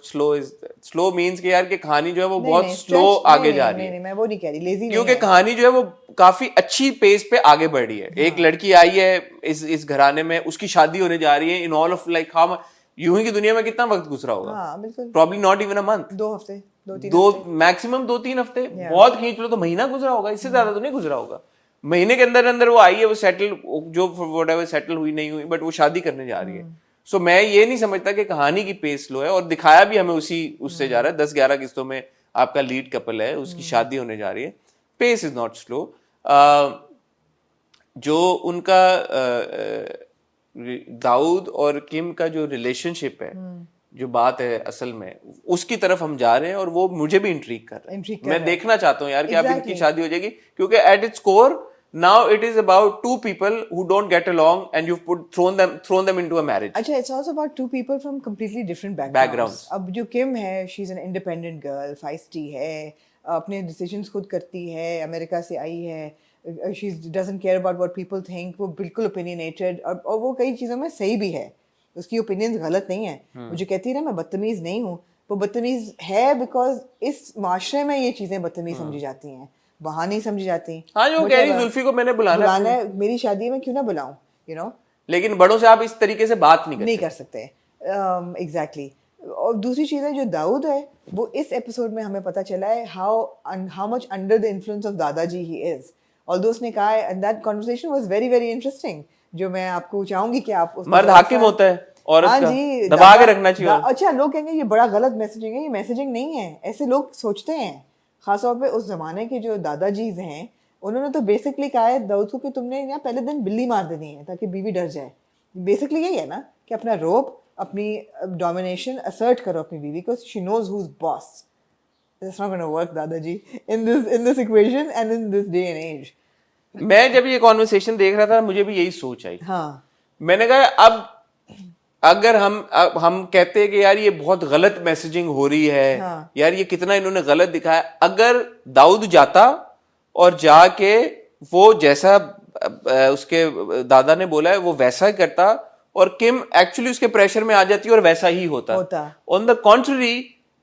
Slow means कि यार कि कहानी जो है वो बहुत स्लो आगे जा रही है। नहीं, मैं वो नहीं कह रही, लेजी नहीं क्योंकि कहानी जो है वो काफी अच्छी पेस पे आगे बढ़ रही है। एक लड़की आई है इस घराने में, उसकी शादी होने जा रही है, in all of like how यूं ही की दुनिया में कितना वक्त गुजरा होगा? हाँ, बिल्कुल। Probably not even a month. 2 हफ्ते, 2-3 मैक्सिमम 2-3 हफ्ते, बहुत खींच लो तो महीना गुजरा होगा, इससे ज्यादा तो नहीं गुजरा होगा। महीने के अंदर अंदर वो आई है, वो सेटल, जो व्हाटएवर सेटल हुई नहीं हुई, बट वो शादी करने जा रही है। सो मैं ये नहीं समझता कि कहानी की पेस स्लो है, और दिखाया भी हमें उससे जा रहा है। 10-11 किस्तों में आपका लीड कपल है, उसकी शादी होने जा रही है, पेस इज नॉट स्लो। जो उनका दाऊद और किम का जो रिलेशनशिप है, जो बात है असल में, उसकी तरफ हम जा रहे हैं, और वो मुझे भी इंट्रीग कर रहा है। मैं देखना चाहता हूँ यार कि अब इनकी शादी हो जाएगी, क्योंकि eight its core now it is about two people who don't get along and you've thrown them into a marriage. अच्छा, it's also about two people from completely different backgrounds. अब जो किम है, she's an independent girl, feisty है, अपने decisions खुद करती है, America से आई है, she doesn't care about what people think, वो बिल्कुल opinionated, और वो कई चीज़ों में सही भी है, उसकी opinions गलत नहीं है। मुझे कहती है ना मैं बदतमीज़ नहीं हूँ, वो बदतमीज़ है बिकॉज इस माशरे में ये चीज़ें बदतमीज़ समझी जाती हैं, वहाँ नहीं समझी जाती। हाँ, जो कह रही जुल्फी को मैंने बुलाना है, मेरी शादी में क्यों ना बुलाऊं, you know? लेकिन बड़ों से आप इस तरीके से बात नहीं कर सकते। एग्जैक्टली। और दूसरी चीज़ है, जो दाऊद है, वो इस एपिसोड में हमें पता चला है how much under the influence of दादाजी ही इज। ऑल्दो उसने कहा है, and that conversation was very very interesting, जो मैं आपको चाहूंगी कि आप मर्द हाकिम होता है, औरत का दबा के रखना चाहिए। अच्छा, लोग कहेंगे ये बड़ा गलत मैसेजिंग है, ये मैसेजिंग नहीं है, ऐसे लोग सोचते हैं। खासतौर पे उस जमाने के जो दादाजीज हैं, उन्होंने तो बेसिकली कहा है दाऊद को कि तुमने यहाँ पहले दिन बिल्ली मार देनी है ताकि बीवी डर जाए। बेसिकली यही है ना, कि अपना रोब, अपनी डोमिनेशन असर्ट करो अपनी बीवी को, she knows who is boss. It's not gonna work दादाजी in this equation and in this day and age. मैं जब ये कॉन्वर्सेशन देख रहा था, मुझे भी यही सोच आई। हाँ, मैंने कहा अब अगर हम कहते हैं कि यार ये बहुत गलत मैसेजिंग हो रही है, हाँ। यार ये कितना इन्होंने गलत दिखाया, अगर दाऊद जाता और जाके वो जैसा उसके दादा ने बोला है वो वैसा ही करता और किम एक्चुअली उसके प्रेशर में आ जाती और वैसा ही होता। ऑन द कॉन्ट्ररी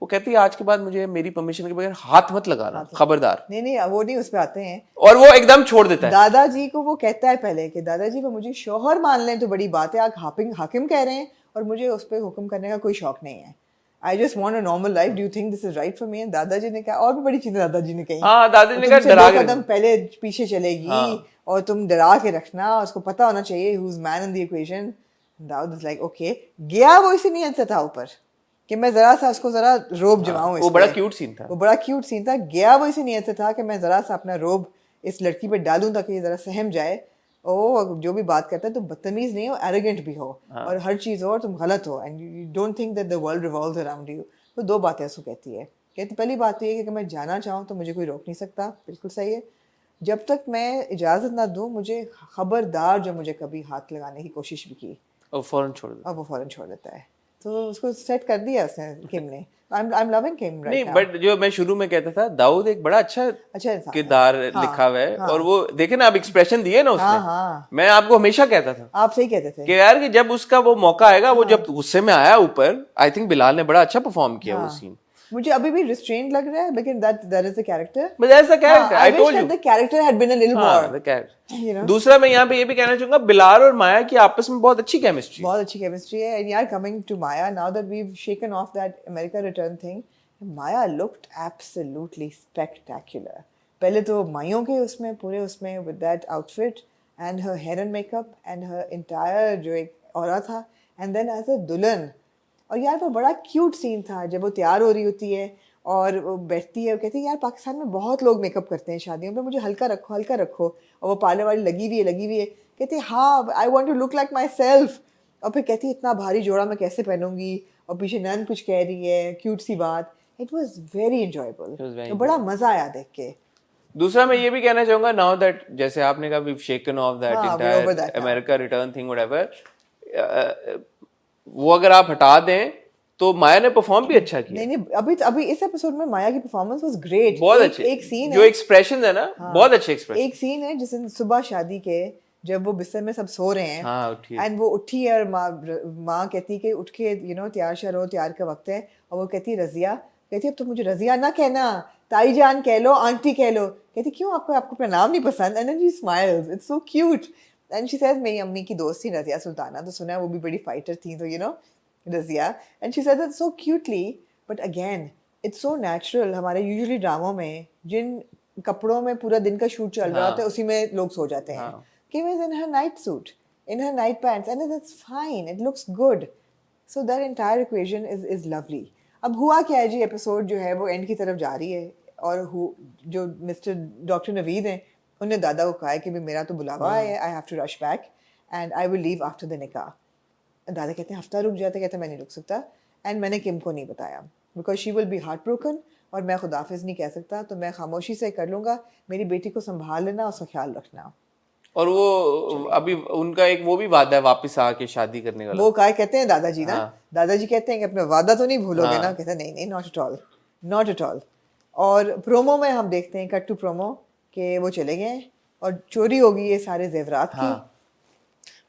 वो कहती है आज के बाद मुझे मेरी परमिशन के बगैर हाथ मत लगाना, खबरदार। नहीं वो नहीं, उस पे आते हैं और वो एकदम छोड़ देता है। दादाजी को वो कहता है पहले कि दादाजी वो मुझे शौहर मान लें तो बड़ी बात है, आप हाकिम कह रहे हैं और मुझे उस पर हुक्म करने का कोई शौक नहीं है। आई just want a normal life, do you think this is right for me? And दादाजी ने कहा और भी बड़ी चीजें दादाजी ने कही। हाँ, दादाजी ने कहा डरा के कदम पहले पीछे चलेगी और तुम डरा के रखना, उसको पता होना चाहिए who is man in the equation. Dawood is like okay, गया वो इसी नीयत से था ऊपर कि मैं जरा सा उसको जरा रोब जमाऊं। वो बड़ा क्यूट सीन था, वो बड़ा क्यूट सीन था। गया वो इसी नीयत से था कि मैं जरा सा अपना रोब इस लड़की पे डालूं ताकि ये जरा सहम जाए। ओ जो भी बात करता है तुम बदतमीज नहीं हो, एरोगेंट भी हो और हर चीज हो और तुम गलत हो and you don't think that the world revolves around you. तो दो बातें उसको कहती है। कहती पहली बात तो ये कि मैं जाना चाहूँ तो मुझे कोई रोक नहीं सकता, बिल्कुल सही है। जब तक मैं इजाजत ना दूं मुझे खबरदार जो मुझे कभी हाथ लगाने की कोशिश भी की और फौरन छोड़ देता। अब वो फौरन छोड़ देता है। तो उसको सेट कर दिया उसने किम ने। I am loving Kim right नहीं, बट जो मैं शुरू में कहता था दाऊद एक बड़ा अच्छा इंसान किरदार लिखा हुआ है। और वो देखे ना, आप एक्सप्रेशन दिए ना उसने। मैं आपको हमेशा कहता था, आप सही कहते थे कि यार कि जब उसका वो मौका आएगा, वो जब गुस्से में आया ऊपर, आई थिंक बिलाल ने बड़ा अच्छा परफॉर्म किया वो सीन। मुझे अभी भी रिस्ट्रेंट लग रहा है, लेकिन that is the character. But that's the character. I told you. The character had been a little more. the character. दूसरा मैं यहाँ पे ये भी कहना चाहूंगा, बिलाल और माया की आपस में बहुत अच्छी केमिस्ट्री। बहुत अच्छी केमिस्ट्री है। And यार coming to Maya, now that we've shaken off that America Return thing, Maya looked absolutely spectacular. पहले तो माइयों के उसमें पूरे उसमें with that outfit and her hair and makeup and her entire जो एक औरा था, and then as a दुल्हन। और यार वो बड़ा क्यूट सीन था जब वो तैयार हो रही होती है और वो बैठती है और कहती है यार पाकिस्तान में बहुत लोग मेकअप करते हैं शादियों में, मुझे हल्का रखो। और वो पार्लर वाली लगी हुई है। कहती है हाँ I want to look like myself. और फिर कहती है इतना भारी जोड़ा मैं कैसे पहनूंगी, और पीछे नैन कुछ कह रही है, क्यूट सी बात। इट वॉज वेरी इंजॉयबल, तो बड़ा मजा आया देख के। दूसरा मैं ये भी कहना चाहूंगा, नाउ दैट जैसे आपने कहा we've shaken off that entire America Return thing whatever, वो अगर आप हटा दें तो माया ने परफॉर्म भी अच्छा किया। नहीं अभी इस एपिसोड में माया की परफॉर्मेंस वाज ग्रेट। बहुत अच्छी। एक सीन जो एक्सप्रेशन है ना, बहुत अच्छे एक्सप्रेशन। एक सीन है जिस दिन सुबह शादी के जब वो बिस्तर में सब सो रहे हैं एंड वो उठी और माँ कहती कि उठ के तैयार शरो, तैयार का वक्त है। और वो कहती है रजिया, कहती अब तो मुझे रजिया ना कहना, ताई जान कह लो, आंटी कह लो। कहती क्यों, आपको अपना नाम नहीं पसंद? And then she smiles, it's so cute. And she says मेरी अम्मी की दोस्त थी रजिया सुल्ताना, तो सुना है वो भी बड़ी फाइटर थी, तो Razia. And she said that so cutely, but again it's so natural. हमारे यूजुअली ड्रामों में जिन कपड़ों में पूरा दिन का शूट चल रहा होता है उसी में लोग सो जाते हैं। Kim is in her night suit, in her night pants, and that's fine. It looks good. So that entire equation is lovely. अब हुआ क्या है जी, एपिसोड जो है वो एंड की तरफ जा रही है और जो मिस्टर डॉक्टर नवीद हैं उन्होंने दादा को कहा है कि भी मेरा तो बुलावा है, I have to rush back and I will leave after the nikah. दादा कहते हैं हफ्ता रुक जाते, कहते मैं नहीं रुक सकता। एंड मैंने किम को नहीं बताया because she will be heart broken और मैं खुदाफिज नहीं कह सकता, तो मैं खामोशी से कर लूँगा। मेरी बेटी को संभाल लेना, उसका ख्याल रखना। और वो अभी उनका एक वो भी वादा है वापस आके शादी करने का। वो क्या कहते हैं दादाजी ना, दादाजी कहते हैं कि अपना वादा तो नहीं भूलोगे ना? कहते हैं नहीं नॉट एट ऑल। और प्रोमो में हम देखते हैं, कट टू प्रोमो, कि वो चले गए और चोरी होगी ये सारे जेवरात की।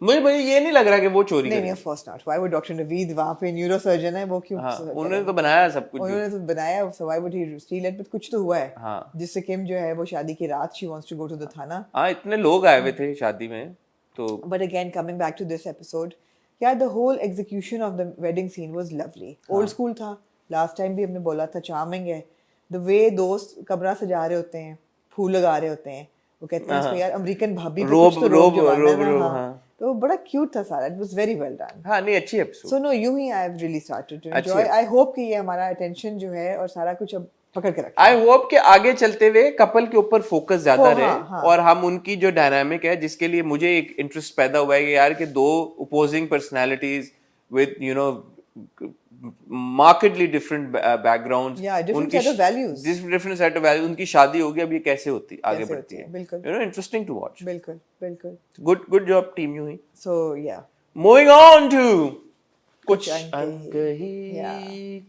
मुझे ये नहीं लग रहा कि वो चोरी नहीं of course not. Why would doctor Naveed वहां पे न्यूरोसर्जन है, वो क्यों? उन्होंने तो बनाया सब कुछ, उन्होंने तो बनाया, so why would he still it? But कुछ तो हुआ है जिससे किम जो है वो शादी की रात she wants to go to the थाना। इतने लोग आए हुए थे शादी में तो। But again coming back to this episode, यार the whole execution of the wedding scene was lovely. Old school था, लास्ट टाइम भी हमने बोला था, चार्मिंग है। द वे दोस्त कमरा सजा रहे होते हैं, फूल लगा रहे होते हैं, वो कहते हैं इसको यार अमेरिकन भाभी रोब, तो बड़ा क्यूट था सारा। It was very well done. हाँ नहीं अच्छी episode. So no you he I have really started to enjoy. I hope कि ये हमारा अटेंशन जो है और सारा कुछ अब पकड़ के रखे। आई होप कि आगे चलते हुए कपल के ऊपर फोकस ज्यादा रहे और हम उनकी जो डायनामिक है, जिसके लिए मुझे एक इंटरेस्ट पैदा हुआ है कि यार कि दो opposing personalities with markedly different backgrounds, different set of values, different set of values, उनकी शादी होगी, अब ये कैसे होती आगे बढ़ती है, बिल्कुल, interesting to watch, बिल्कुल good job team you he. So yeah, moving on to कुछ अनकही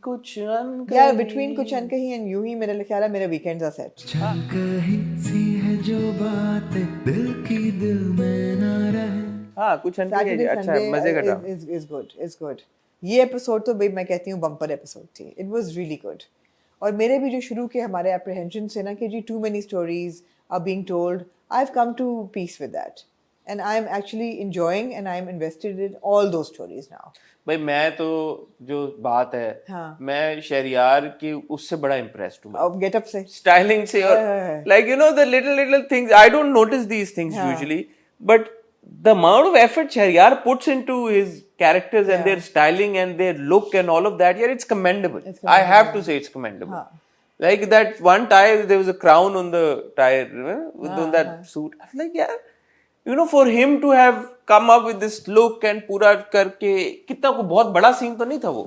कुछ अनकही यार बिटवीन कुछ अनकही एंड यूं ही मेरे ख्याल है मेरे वीकेंड्स आर सेट। कहीं सी है जो बात दिल की दिल में ना रहे। हाँ कुछ अनकही सैटरडे अच्छा है, मजे का ड्रामा। Is good. ये एपिसोड तो भाई मैं कहती हूँ बम्पर एपिसोड थी, इट वाज रियली गुड। और मेरे भी जो शुरू के हमारे एप्रीहेंशन से ना कि जी too many stories are being told, I have come to peace with that and I am actually enjoying and I am invested in all those stories now. भाई मैं तो जो बात है हाँ। मैं शहरियार की उससे बड़ा इम्प्रेस्ड हूँ अब गेटअप से स्टाइलिंग से और like you know the little things I don't notice these things usually but the amount of effort Shahriyar puts into his characters and their styling and their look and all of that, yeah, it's commendable. I have to say it's commendable. Like that one tie, there was a crown on the tie, on that suit. I was like, yeah, you know, for him to have come up with this look and पूरा करके कितना को बहुत बड़ा scene तो नहीं था वो,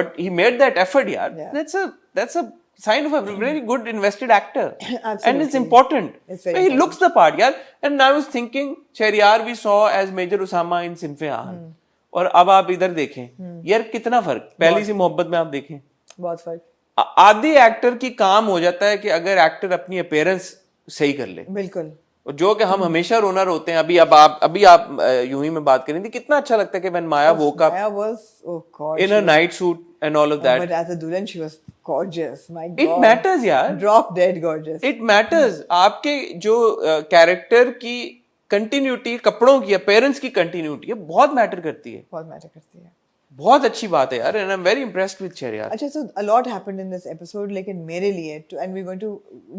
but he made that effort, यार. That's a sign of a very good invested actor. And it's important. It's very he important. looks the part, यार. And I was thinking, Shahriyar we saw as Major Usama in Sinf-e-Ahan. और अब आप इधर देखें, यार कितना फर्क. पहली सी मोहब्बत में आप देखें. बहुत फर्क. आधे एक्टर की काम हो जाता है कि अगर एक्टर अपनी अपीयरेंस सही कर ले. बिल्कुल. और जो कि हम हमेशा रोनर होते हैं. अभी आप यूं ही में बात करें थी कितना अच्छा लगता है कि when Maya woke up in a night suit and all of that. But as a Dulan she was gorgeous. My God. It matters यार. Drop dead gorgeous. It matters. आपके जो कैरेक्टर की कंटिन्यूटी, कपड़ों की अपीयरेंस की continuity है बहुत matter करती है. बहुत मैटर करती है. बहुत अच्छी बात है यार. And I'm very impressed with Shahriyar. अच्छा, so a lot happened in this episode, लेकिन मेरे लिए and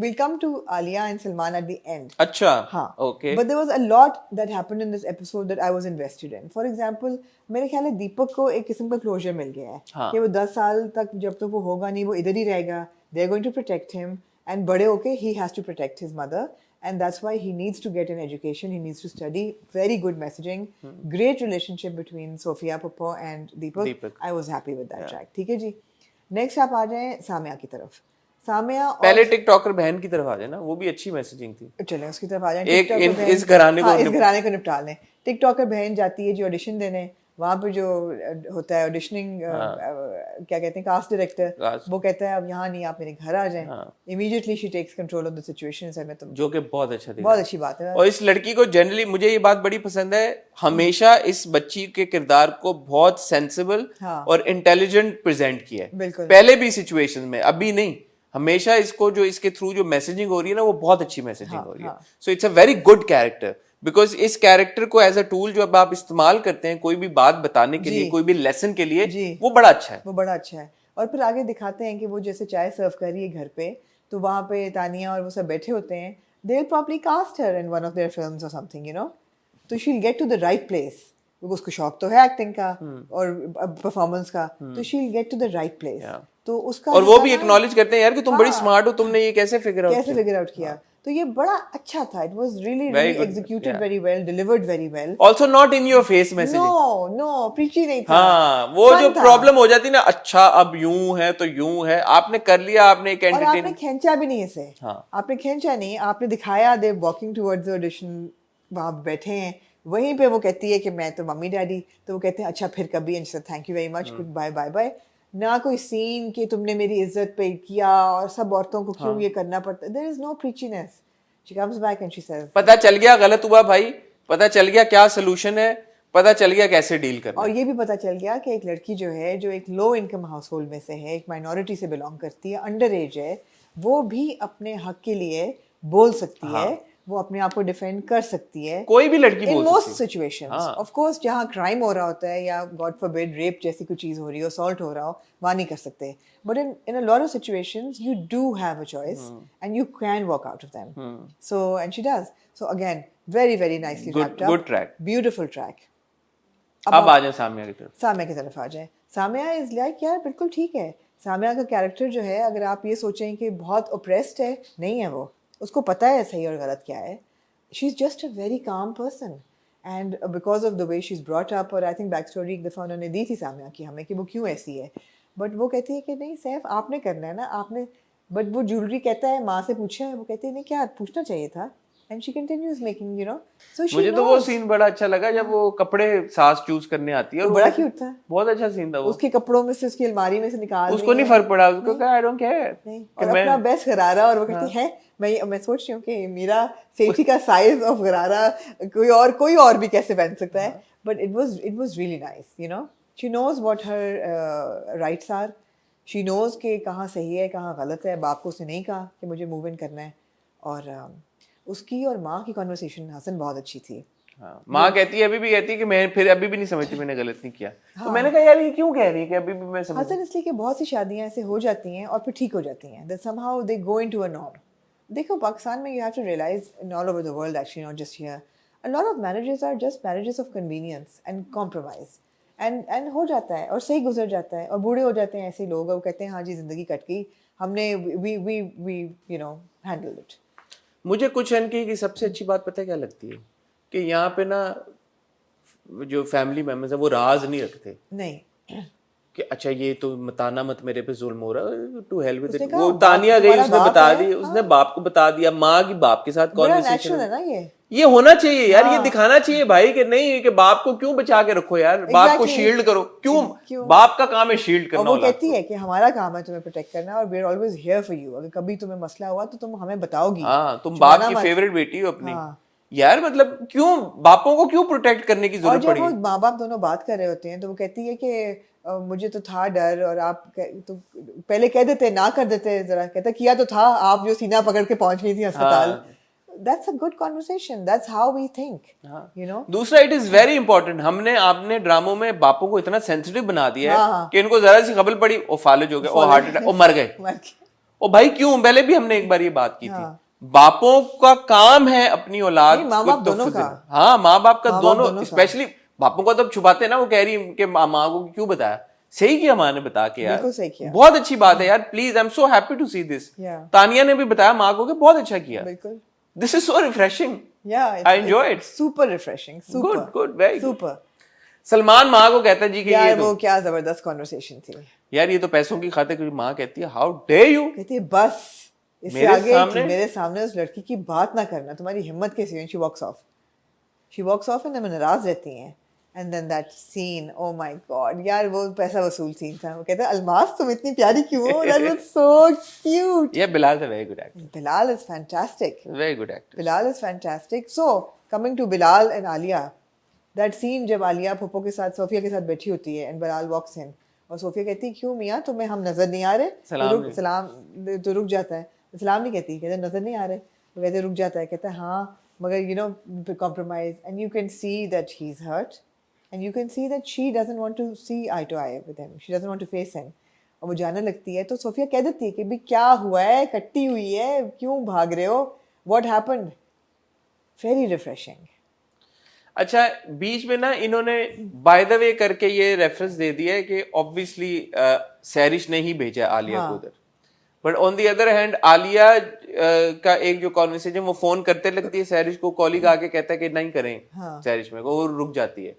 we'll come to Alia and Salman at the end. अच्छा. हाँ. Okay. But there was a lot that happened in this episode that I was invested in. For example, मेरे ख्याल है दीपक को एक किस्म का क्लोजर मिल गया है. हाँ. कि वो 10 साल तक जब तक वो होगा नहीं वो इधर ही रहेगा. They're going to protect him and बड़े होके he has to protect his mother. And that's why he needs to get an education. He needs to study. Very good messaging. Great relationship between Sophia Popo and Deepak. I was happy with that track. ठीक है जी. Next आप आ जाएं सामिया की तरफ. सामिया पहले TikToker बहन की तरफ आ जाए ना, वो भी अच्छी मैसेजिंग थी. चलें उसकी तरफ आ जाएं. एक इस घराने को निपटा लें. टिकटॉकर बहन जाती है जी ऑडिशन देने. वहाँ पे जो होता है ऑडिशनिंग क्या कहते हैं कास्ट डायरेक्टर, वो कहता है अब यहाँ नहीं आप मेरे घर आ जाएं. Immediately she takes control of the situation. जो कि बहुत अच्छा दिखा. बहुत अच्छी बात है. और इस लड़की को जनरली मुझे ये बात बड़ी पसंद है, हमेशा इस बच्ची के किरदार को बहुत सेंसिबल और इंटेलिजेंट प्रेजेंट किया है. पहले भी सिचुएशन में, अभी नहीं, हमेशा इसको जो इसके थ्रू जो मैसेजिंग हो रही है ना वो बहुत अच्छी मैसेजिंग हो रही है. So it's a very good character. Because इस कैरेक्टर को एज अ टूल जो अब आप इस्तेमाल करते हैं कोई भी बात बताने के लिए, कोई भी लेसन के लिए, वो बड़ा अच्छा है. वो बड़ा अच्छा है. और फिर आगे दिखाते हैं कि वो जैसे चाय सर्व कर रही है घर पे, तो वहाँ पे तानिया और वो सब बैठे होते हैं. They will probably cast her in one of their films और समथिंग, यू नो. तो she will get to the right place. उसको शौक तो है एक्टिंग का और परफॉर्मेंस का, तो she will get to the right place. तो उसका और वो भी एक्नॉलेज करते हैं यार कि तुम बड़ी स्मार्ट हो, तुमने ये कैसे फिगर आउट किया. तो ये बड़ा अच्छा था. It was really executed very well, delivered very well. Also not in your face messaging. No, preachy नहीं था. हाँ, वो जो प्रॉब्लम हो जाती ना, अच्छा अब यूं है तो यूं है, आपने कर लिया, आपने एक एंटरटेन. और आपने खींचा भी नहीं इसे. आपने खींचा नहीं, आपने दिखाया दे वॉकिंग टुवर्ड्स द ऑडिशन, वहाँ बैठे हैं. वहीं पे वो कहती है कि मैं तो मम्मी डैडी, तो वो कहते हैं अच्छा फिर कभी, and thank you very much, goodbye bye bye. ना कोई सीन कि तुमने मेरी इज्जत पे किया और सब औरतों को क्यों ये करना पड़ता है. There is no preachiness. She comes back and she says पता चल गया गलत हुआ भाई, पता चल गया क्या सलूशन है, पता चल गया कैसे डील करना. और ये भी पता चल गया कि एक लड़की जो है जो एक लो इनकम हाउस होल्ड में से है, एक माइनॉरिटी से बिलोंग करती है, अंडर एज है, वो भी अपने हक के लिए बोल सकती है. वो अपने आप को डिफेंड कर सकती है. कोई भी लड़की बोल सकती है. In most situations. Of course जहाँ क्राइम हो रहा होता है या गॉड फॉरबिड रेप जैसी कोई चीज हो रही हो, असॉल्ट हो रहा हो, वहाँ नहीं कर सकते. But in a lot of situations you do have a choice and you can walk out of them. So and she does. So again very very nicely wrapped up. Good track. Beautiful track. अब आ जाए सामिया की तरफ. सामिया की तरफ आ जाए. Samia is like यार बिल्कुल ठीक है. सामिया का कैरेक्टर जो है, अगर आप ये सोचें कि बहुत ओप्रेस्ड है, नहीं है वो. उसको पता है सही और गलत क्या है. She's just a very calm person, and because of the way she's brought up, और I think back story एक दफ़ा उन्होंने दी थी सामिया की हमें कि वो क्यों ऐसी है, but वो कहती है कि नहीं सैफ आपने करना है ना, आपने. बट वो ज्वेलरी कहता है माँ से पूछा है, वो कहती है नहीं क्या पूछना चाहिए था, and she continues making, you know, so she मुझे तो वो knows. सीन बड़ा अच्छा लगा जब वो कपड़े सास चूज करने आती है और वो वो बड़ा cute था. बहुत अच्छा सीन था वो। उसके कपड़ों में से उसकी अलमारी में से निकाल उसको रही नहीं है. फर्क पड़ा, उसको कहा आई डोंट केयर नहीं, कि और मैं अपना बेस्ट गरारा, और वो कहती है मैं सोच रही हूँ कि मेरा सेठी का साइज ऑफ गरारा कोई और भी कैसे पहन सकता है. But it was really nice, you know. She knows what her rights are. She knows कि कहाँ सही है कहाँ गलत है. बाप को उसने नहीं कहा कि मुझे मूव इन करना है. और उसकी और माँ की कॉन्वर्सेशन हसन बहुत अच्छी थी. हाँ, माँ कहती है, अभी भी कहती है कि मैं फिर अभी भी नहीं समझती मैंने गलत नहीं किया. तो मैंने कहा यार ये क्यों कह रही है कि अभी भी मैं समझ. हसन इसलिए कि बहुत सी शादियां ऐसे हो जाती हैं और फिर ठीक हो जाती हैं. That somehow they go into a norm. देखो पाकिस्तान में you have to realize in all over the world actually, not just here, a lot of marriages are just marriages of convenience and compromise. And हो जाता है और सही गुजर जाता है और बूढ़े हो जाते हैं ऐसे लोग और वो कहते हैं हाँ जी जिंदगी कट गई, हमने we you know handled it. मुझे कुछ इनकी की सबसे अच्छी बात पता है क्या लगती है कि यहाँ पे ना जो फैमिली मेंबर्स है वो राज नहीं रखते नहीं, कि अच्छा ये तो ताना मत मेरे पे जुल्म हो रहा है, टू हेल विद उसने इट. कहा, वो बाप तानिया गई, तुम्हारा उसने बाप बता है, दी, उसने बाप को बता दिया, माँ की बाप के साथ बड़ा कॉन्वर्सेशन. नेचुरल है ना ये होना चाहिए यार, ये दिखाना चाहिए भाई कि नहीं कि बाप को क्यों बचा के रखो यार, बाप को Exactly. शील्ड करो. क्यों क्यों? बाप का काम है शील्ड और करना. वो औलाद कहती है कि हमारा काम है तुम्हें प्रोटेक्ट करना और we are always here for you. अगर कभी तुम्हें मसला हुआ तो तुम हमें बताओगी. हाँ, तुम छुपाना बाप की मत. फेवरेट बेटी हो अपनी. हाँ. यार मतलब क्यों बापों को क्यों प्रोटेक्ट करने की और जरूरत जब पड़ी. वो माँ बाप दोनों बात कर रहे होते हैं तो वो कहती है कि मुझे तो था डर और आप तो पहले कह देते ना कर देते जरा. कहता किया तो था, आप जो सीना पकड़ के पहुंच गई थी अस्पताल. That's a good conversation. That's how we think. You know. दूसरा इट इज वेरी इंपॉर्टेंट, हमने आपने ड्रामों में बापों को इतना सेंसिटिव बना दिया है हाँ. कि इनको जरा सी खबर पड़ी ओ फालज हो गए, ओ हार्ट अटैक, ओ मर गए. ओ भाई क्यों, पहले भी हमने एक बार ये बात की थी. बापों का काम है अपनी औलाद नहीं, माँ बाप दोनों का. हाँ, माँ बाप का माँ बाप दोनों, स्पेशली बापों को तो छुपाते हैं ना. वो कह रही कि माँ को क्यों बताया. सही किया माँ ने बता के यार, बिल्कुल सही किया. बहुत अच्छी बात है यार. Please, I am so happy to see this. Tania ने भी बताया माँ को कि बहुत अच्छा किया. बिल्कुल. This is so refreshing. Yeah, I enjoy it. Super refreshing. Super. Good, very super. Salman माँ को कहता है जी कि यार ये वो तो क्या जबरदस्त कॉन्वर्सेशन थी. यार ये तो पैसों की खातिर. कोई माँ कहती है हाउ डे यू. कहती है बस इससे मेरे आगे सामने? मेरे सामने उस लड़की की बात ना करना, तुम्हारी हिम्मत कैसी है. She walks off. She walks off and नाराज रहती हैं. And then that scene, oh my god यार वो पैसा वसूल सीन था. वो कहता है अलमास तुम इतनी प्यारी क्यों हो. That was so cute. Yeah, Bilal is a very good actor. Bilal is fantastic. Very good actor. Bilal is fantastic. So, coming to Bilal and Alia, that scene जब आलिया पप्पो के साथ सोफिया के साथ बैठी होती है and Bilal walks in और Sophia कहती है क्यों मियाँ तुम्हें हम नजर नहीं आ रहे. सलाम तो रुक जाता है. सलाम नहीं कहती, कहते नजर नहीं आ रहे. वो कहते रुक जाता है. कहता है हाँ मगर you know compromise and you can see that he's hurt and you can see that she doesn't want to see eye to eye with him. She doesn't want to face him. और वो जाने लगती है तो Sophia कह देती है कि भी क्या हुआ है, कट्टी हुई है, क्यों भाग रहे हो, what happened. Very refreshing. अच्छा, बीच में ना इन्होंने बाय द वे करके ये रेफरेंस दे दिया है कि ऑब्वियसली सैरिश ने ही भेजा आलिया को उधर. But on the other hand Alia का एक जो कॉन्वर्सेशन वो फोन करते लगती है सैरिश को, कॉलीग आके कहता है कि नहीं करें सैरिश में, वो रुक जाती है.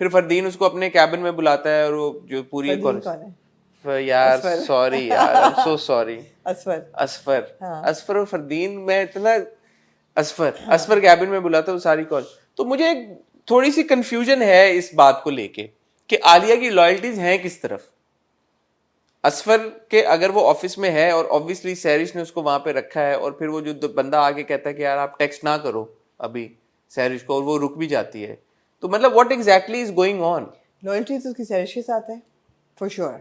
फिर फरदीन उसको अपने कैबिन में बुलाता है और वो जो पूरी यार सॉरी यार, आई एम सो सॉरी. असफर और फरदीन में इतना असफर कैबिन में बुलाता है वो सारी कॉल. तो मुझे थोड़ी सी कंफ्यूजन है इस बात को लेके कि आलिया की लॉयल्टीज हैं किस तरफ. असफर के अगर वो ऑफिस में है और ऑब्वियसली सैरिश ने उसको वहां पे रखा है और फिर वो जो बंदा आके कहता है कि यार आप टेक्स्ट ना करो अभी सैरिश को, और वो रुक भी जाती है. तो मतलब what exactly is going on. Loyalty तो उसकी सैरिश के साथ है for sure.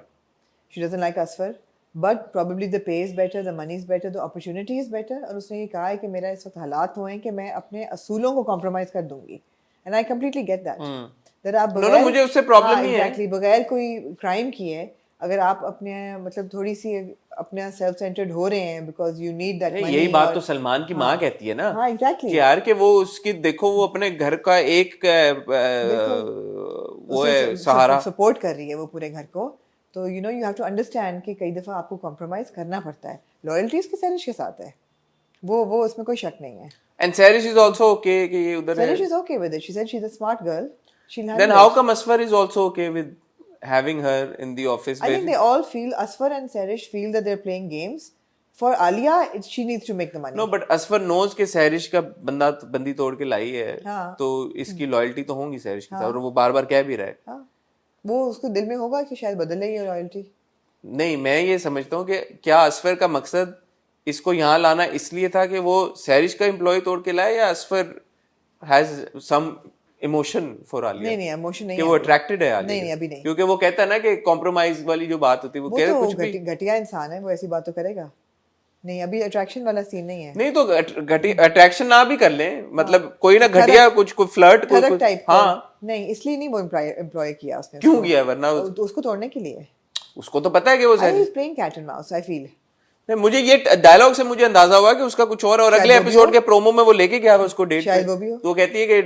She doesn't like Asfar but probably the pay is better, the money is better, the opportunity is better. और उसने ये कहा है कि मेरा इस वक्त हालात हुए हैं कि मैं अपने असूलों को कॉम्प्रोमाइज कर दूंगी. And I completely get that. आप नो मुझे उससे प्रॉब्लम नहीं है. एग्जैक्टली बगैर कोई क्राइम किए अगर आप अपने मतलब थोड़ी सी अपने सेल्फ सेंटर्ड हो रहे हैं because you need that money. यही बात तो सलमान की माँ कहती है ना. हाँ एग्जैक्टली. कि यार कि वो उसकी देखो वो अपने घर का एक वो है सहारा, सपोर्ट कर रही है वो पूरे घर को. तो you know you have to understand कि कई दफा आपको कॉम्प्रोमाइज करना पड़ता है. लॉयल्टी इसकी सैरिश के साथ है, वो उसमें कोई शक नहीं है. And Sarish is also okay कि ये उधर है. Sarish is okay with it. She said she is a smart girl. Then how come Asfar is also okay with having her in the office? I think they all feel, Asfar and Sarish feel that they're playing games. For Alia, she needs to make the money. No but Asfar knows के सहरिश का बंदी तोड़ के लाई है, हाँ। तो इसकी loyalty तो होगी सहरिश के साथ, और वो बार बार कह भी रहा है। हाँ, वो उसको दिल में होगा कि शायद बदल लेगी रॉयल्टी। नहीं, मैं ये समझता हूँ कि क्या असफर का मकसद इसको यहाँ लाना इसलिए था कि वो सहरिश का एम्प्लॉय तोड़ के लाए, या Asfar has some emotion for Alia? नहीं इमोशन नहीं कि है वो अभी। अट्रैक्टेड है आलिया नहीं से? अभी नहीं। क्योंकि वो कहता है ना कि कॉम्प्रोमाइज वाली जो बात होती है, वो वो कह रहे तो कुछ भी घटिया इंसान है, वो ऐसी बात तो करेगा नहीं। अभी अट्रैक्शन वाला सीन नहीं है। नहीं, तो अट्रैक्शन ना भी कर लें, मतलब कोई ना घटिया कुछ फ्लर्ट थरक टाइप का। हाँ, नहीं, इसलिए नहीं वो एम्प्लॉय किया उसने। क्यों उसको। किया? वरना तो उसको तोड़ने के लिए। उसको तो पता है कि वो I was playing cat and mouse, I feel. नहीं, मुझे ये डायलॉग से मुझे अंदाजा हुआ कि उसका कुछ और अगले एपिसोड के प्रोमो में वो लेके गया है उसको डेट पे। शायद वो भी हो। तो वो कहती है कि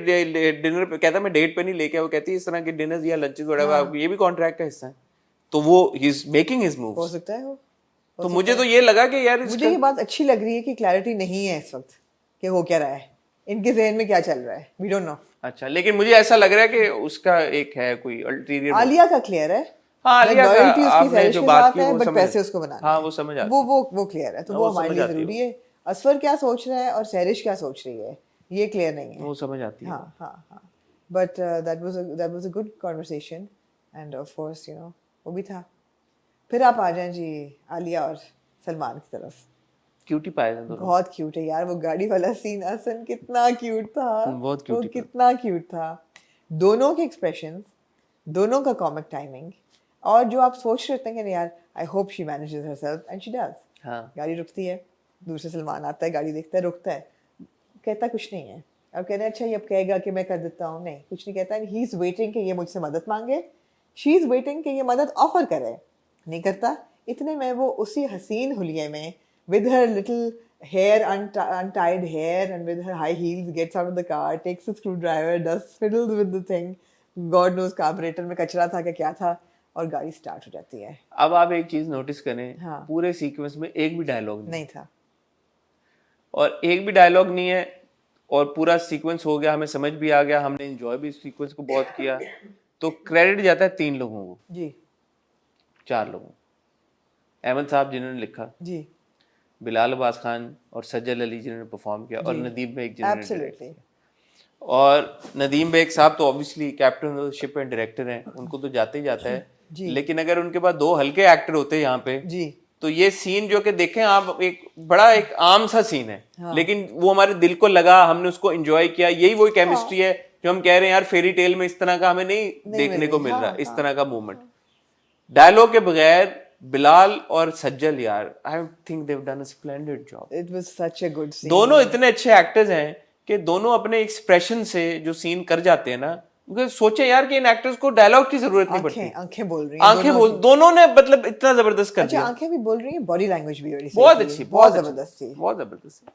डिनर पे, कहता है मैं डेट पे नहीं लेके आया, वो कहती है इस तरह के डिनर्स या लंचेस वगैरह ये भी कॉन्ट्रैक्ट का हिस्सा है। तो वो ही इज मेकिंग हिज हो मूव्स। सकता है वो। तो मुझे तो ये लगा कि यार मुझे ये बात अच्छी लग रही है कि क्लैरिटी नहीं है इस वक्त कि हो क्या रहा है, इनके जहन में क्या चल रहा है, वी डोंट नो। अच्छा, लेकिन मुझे ऐसा लग रहा है कि उसका एक है कोई अल्टीरियर। आलिया का क्लियर है। हाँ, आलिया का लॉयल्टी उसकी आपने सहरिश जो के बात साथ की है, वो बट समझ, पैसे उसको बनाने हाँ हैं। वो समझ आती वो क्लियर है, तो हाँ, वो वो हमारे समझ लिए आती है जरूरी है। असफर क्या सोच रहा है और सहरिश क्या सोच रही है, ये क्लियर नहीं है। वो समझ आती है। हाँ हाँ हाँ, but that was a good conversation and of course you know वो भी था। फिर आप आ जाएं जी आलिया और सलमान की तरफ। क्यूटी पाए थे दोनों। बहुत क्यूट है यार वो गाड़ी वाला सीन, असन कितना क्यूट था। बहुत वो cute था। कितना क्यूट था, दोनों के एक्सप्रेशंस, दोनों का कॉमिक टाइमिंग, और जो आप सोच रहे थे कि यार I hope she manages herself and she does. हाँ, गाड़ी रुकती है, दूसरे सलमान आता है, गाड़ी देखता है, रुकता है, कहता कुछ नहीं है। अब कह रहे हैं अच्छा ये अब कहेगा कि मैं कर देता हूँ, नहीं कुछ नहीं कहता। ही इज वेटिंग कि ये मुझसे मदद मांगे, शी इज वेटिंग कि ये मदद ऑफर करे, नहीं करता। इतने में वो उसी हसीन हुलिये में with her little hair untied hair and with her high heels gets out of the car, takes a screwdriver, does fiddles with the thing, God knows carburettor में कचरा था कि क्या था, और गाड़ी स्टार्ट हो जाती है। अब आप एक चीज नोटिस करें, हाँ। पूरे सीक्वेंस में एक भी डायलॉग नहीं था, और एक भी डायलॉग नहीं है, और पूरा सीक्वेंस हो गया, हमें समझ भी आ गया, हमने एंजॉय भी इस सीक्वेंस को बहुत किया। तो क्रेडिट जाता है 3 लोगों को, जी 4 लोगों, अहमद साहब जिन्होंने लिखा, जी बिलाल अब्बास खान और सज्जल अली जिन्होंने परफॉर्म किया, और नदीम बेग जिन्होंने direct एब्सोल्युटली। किया। और नदीम बेग साहब तो obviously captain of the ship and director हैं, उनको तो जाते ही जाता है। लेकिन अगर उनके पास 2 हल्के एक्टर होते यहाँ पे, जी तो ये सीन जो कि देखें आप, एक बड़ा एक आम सा सीन है, लेकिन वो हमारे दिल को लगा, हमने उसको एंजॉय किया। यही वही केमिस्ट्री है जो हम कह रहे हैं यार फेरी टेल में इस तरह का हमें नहीं देखने को मिल रहा, इस तरह का मोमेंट। डायलॉग के बगैर बिलाल और सज्जल, यार I think they have done a splendid job. It was such a good scene. दोनों इतने अच्छे एक्टर्स हैं कि दोनों अपने एक्सप्रेशन से जो सीन कर जाते हैं ना, क्योंकि सोचे यार कि इन एक्टर्स को डायलॉग की जरूरत नहीं पड़ती। आंखें बोल रही हैं, आंखें बोल, दोनों ने मतलब इतना जबरदस्त कर अच्छा दिया। आंखें भी बोल रही हैं, बॉडी लैंग्वेज भी बड़ी बहुत अच्छी, बहुत जबरदस्त थी। बहुत जबरदस्त।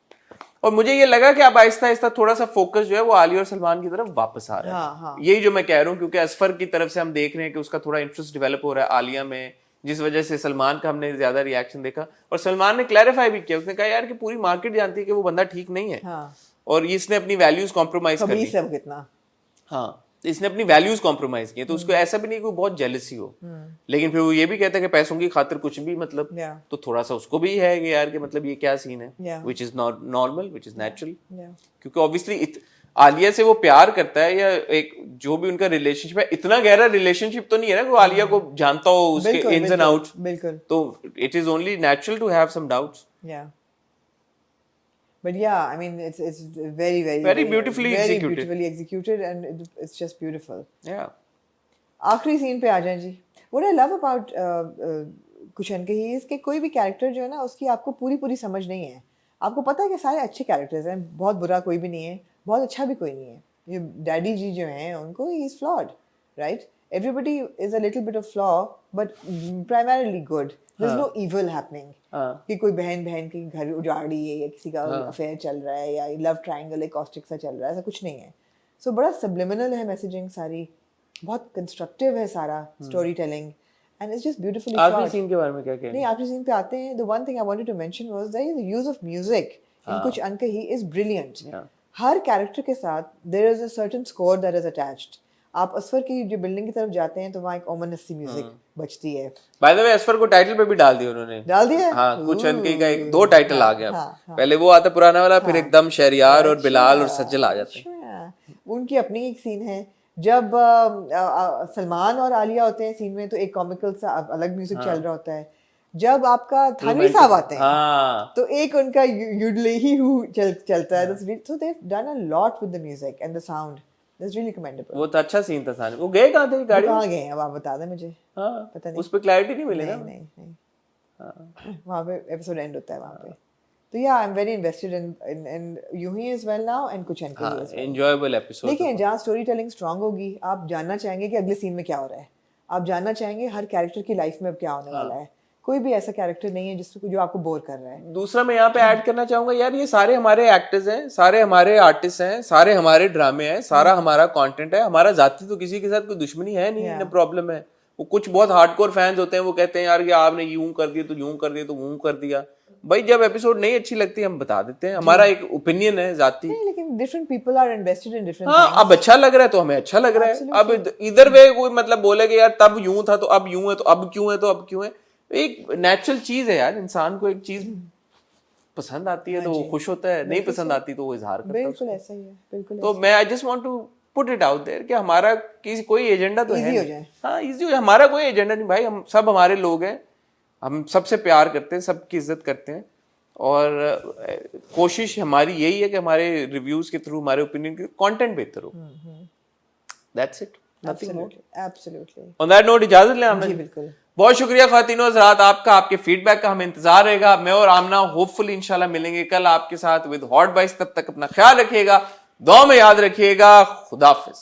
और मुझे ये लगा कि अब आहिस्ता आहिस्ता थोड़ा सा फोकस जो है वो आलिया और सलमान की तरफ वापस आ रहा है। हाँ, हाँ। यही जो मैं कह रहा हूँ, क्योंकि असफर की तरफ से हम देख रहे हैं कि उसका थोड़ा इंटरेस्ट डेवलप हो रहा है आलिया में, जिस वजह से सलमान का हमने ज्यादा रिएक्शन देखा। और सलमान ने क्लैरिफाई भी किया, उसने कहा यार कि पूरी मार्केट जानती है कि वो बंदा ठीक नहीं है, हाँ। और इसने अपनी वैल्यूज कॉम्प्रोमाइज कर दी। सब कितना, हाँ, इसने अपनी वैल्यूज कॉम्प्रोमाइज की, तो उसको ऐसा भी नहीं कि बहुत जेलसी हो, लेकिन फिर वो ये भी कहता है कि पैसों की खातिर कुछ भी, मतलब Yeah. तो थोड़ा सा उसको भी है कि यार कि मतलब ये क्या सीन है, Yeah. Which is not normal, which is natural. Yeah. क्योंकि ऑब्वियसली आलिया से वो प्यार करता है, या एक जो भी उनका रिलेशनशिप है, इतना गहरा रिलेशनशिप तो नहीं है ना कि वो आलिया को जानता हो उसके इन्स एंड आउट्स, बिल्कुल। तो it is only natural to have some doubts. Yeah. But yeah, I mean, it's very beautifully executed. beautifully executed, and it's just beautiful. या आखिरी सीन पे आ जाएं जी। What I love about cushion के ही इसके कोई भी कैरेक्टर जो है ना उसकी आपको पूरी समझ नहीं है। आपको पता है कि सारे अच्छे कैरेक्टर्स हैं, बहुत बुरा कोई भी नहीं है, बहुत अच्छा भी कोई नहीं है। ये डैडी जी जो हैं उनको he is flawed, right? Everybody is a little bit of flaw, but primarily good. There's no evil happening. कि कोई बहन के घर उजाड़ रही है, या किसी का अफेयर चल रहा है, या लव ट्रायंगल एक कॉस्टिक सा चल रहा है, ऐसा कुछ नहीं है। सो बड़ा सब्लिमिनल है मैसेजिंग सारी, बहुत कंस्ट्रक्टिव है सारा story telling, and it's just beautifully आखिरी शॉट। सीन के बारे में क्या कहना? नहीं, आखिरी सीन पे आते हैं। The one thing I wanted to mention was the use of music in कुछ अंक ही इज ब्रिलियंट। हर कैरेक्टर के साथ there is a certain score that is attached. आप असफर की जो बिल्डिंग की तरफ जाते हैं तो वहाँ एक ओमनस सी म्यूजिक बजती है। बाय द वे असफर को टाइटल पे भी डाल दिया उन्होंने। डाल दिया है? हाँ, कुछ उनके का एक 2 टाइटल आ गया। हाँ। पहले वो आता पुराना वाला, फिर एकदम शहरियार और बिलाल और सज्जल आ जाते हैं। अच्छा। उनकी अपनी एक सीन है जब सलमान और आलिया होते हैं सीन में, तो एक कॉमिकल सा अलग म्यूजिक चल रहा होता है। जब आपका थानवी साहब आते हैं हाँ, तो एक उनका युडलेही हु चलता है। So they've done a lot with the music and the sound. That's really commendable. वो तो अच्छा सीन था सामने। वो गए कहाँ थे गाड़ी में? कहाँ गए हैं अब आप बता दें मुझे। हाँ, पता नहीं। उस पे क्लैरिटी नहीं मिली ना। नहीं। वहाँ पे एपिसोड एंड होता है वहाँ पे। तो या I am very invested in Yunhi as well now and कुछ एंड हाँ, एंजॉयबल एपिसोड। देखिए जहाँ स्टोरी टेलिंग स्ट्रांग होगी, आप जानना चाहेंगे कि अगले सीन में क्या हो रहा है, आप जानना चाहेंगे हर कैरेक्टर की लाइफ में अब क्या होने वाला है। कोई भी ऐसा कैरेक्टर नहीं है जिसको जो आपको बोर कर रहा है। दूसरा मैं यहाँ पे ऐड करना चाहूंगा यार, ये सारे हमारे एक्टर्स हैं, सारे हमारे आर्टिस्ट हैं, सारे हमारे ड्रामे हैं, सारा हमारा कंटेंट है। हमारा जाति तो किसी के साथ कोई दुश्मनी है नहीं, ना प्रॉब्लम है। वो कुछ बहुत हार्डकोर फैंस होते हैं, वो कहते हैं यार ये आपने यूं कर दिया तो यूं कर दिया तो वूं कर दिया। भाई जब एपिसोड नहीं अच्छी लगती हम बता देते हैं, हमारा एक ओपिनियन है जाति। नहीं, लेकिन different people are invested in different. हाँ, अब अच्छा लग रहा है तो हमें अच्छा लग रहा है। अब इधर वे कोई मतलब बोले कि यार तब यूं था तो अब यूं है, तो अब क्यों है तो अब क्यों है। एक नेचुरल चीज है यार, इंसान को एक चीज पसंद आती है तो वो खुश होता है, नहीं पसंद आती तो वो इजहार करता है। बिल्कुल ऐसा ही है, बिल्कुल। तो मैं I just want to put it out there कि हमारा किसी कोई एजेंडा तो है Easy हो नहीं। जाए। हाँ, इजी हो जाए, हमारा कोई एजेंडा नहीं भाई। हम सब हमारे लोग हैं, हम सबसे प्यार करते हैं, सबकी इज्जत करते हैं। और कोशिश हमारी यही है कि हमारे रिव्यूज के थ्रू, हमारे ओपिनियन के कंटेंट बेहतर हो। That's it, nothing more. Absolutely. On that note इजाजत लें आमना जी जी। बिल्कुल। बहुत शुक्रिया ख्वातीनो हज़रात आपका, आपके फीडबैक का हमें इंतजार रहेगा। मैं और आमना होपफुली इंशाल्लाह मिलेंगे कल आपके साथ विद हॉट बाइट्स। तब तक अपना ख्याल रखिएगा, दुआ में याद रखिएगा। खुदा हाफिज।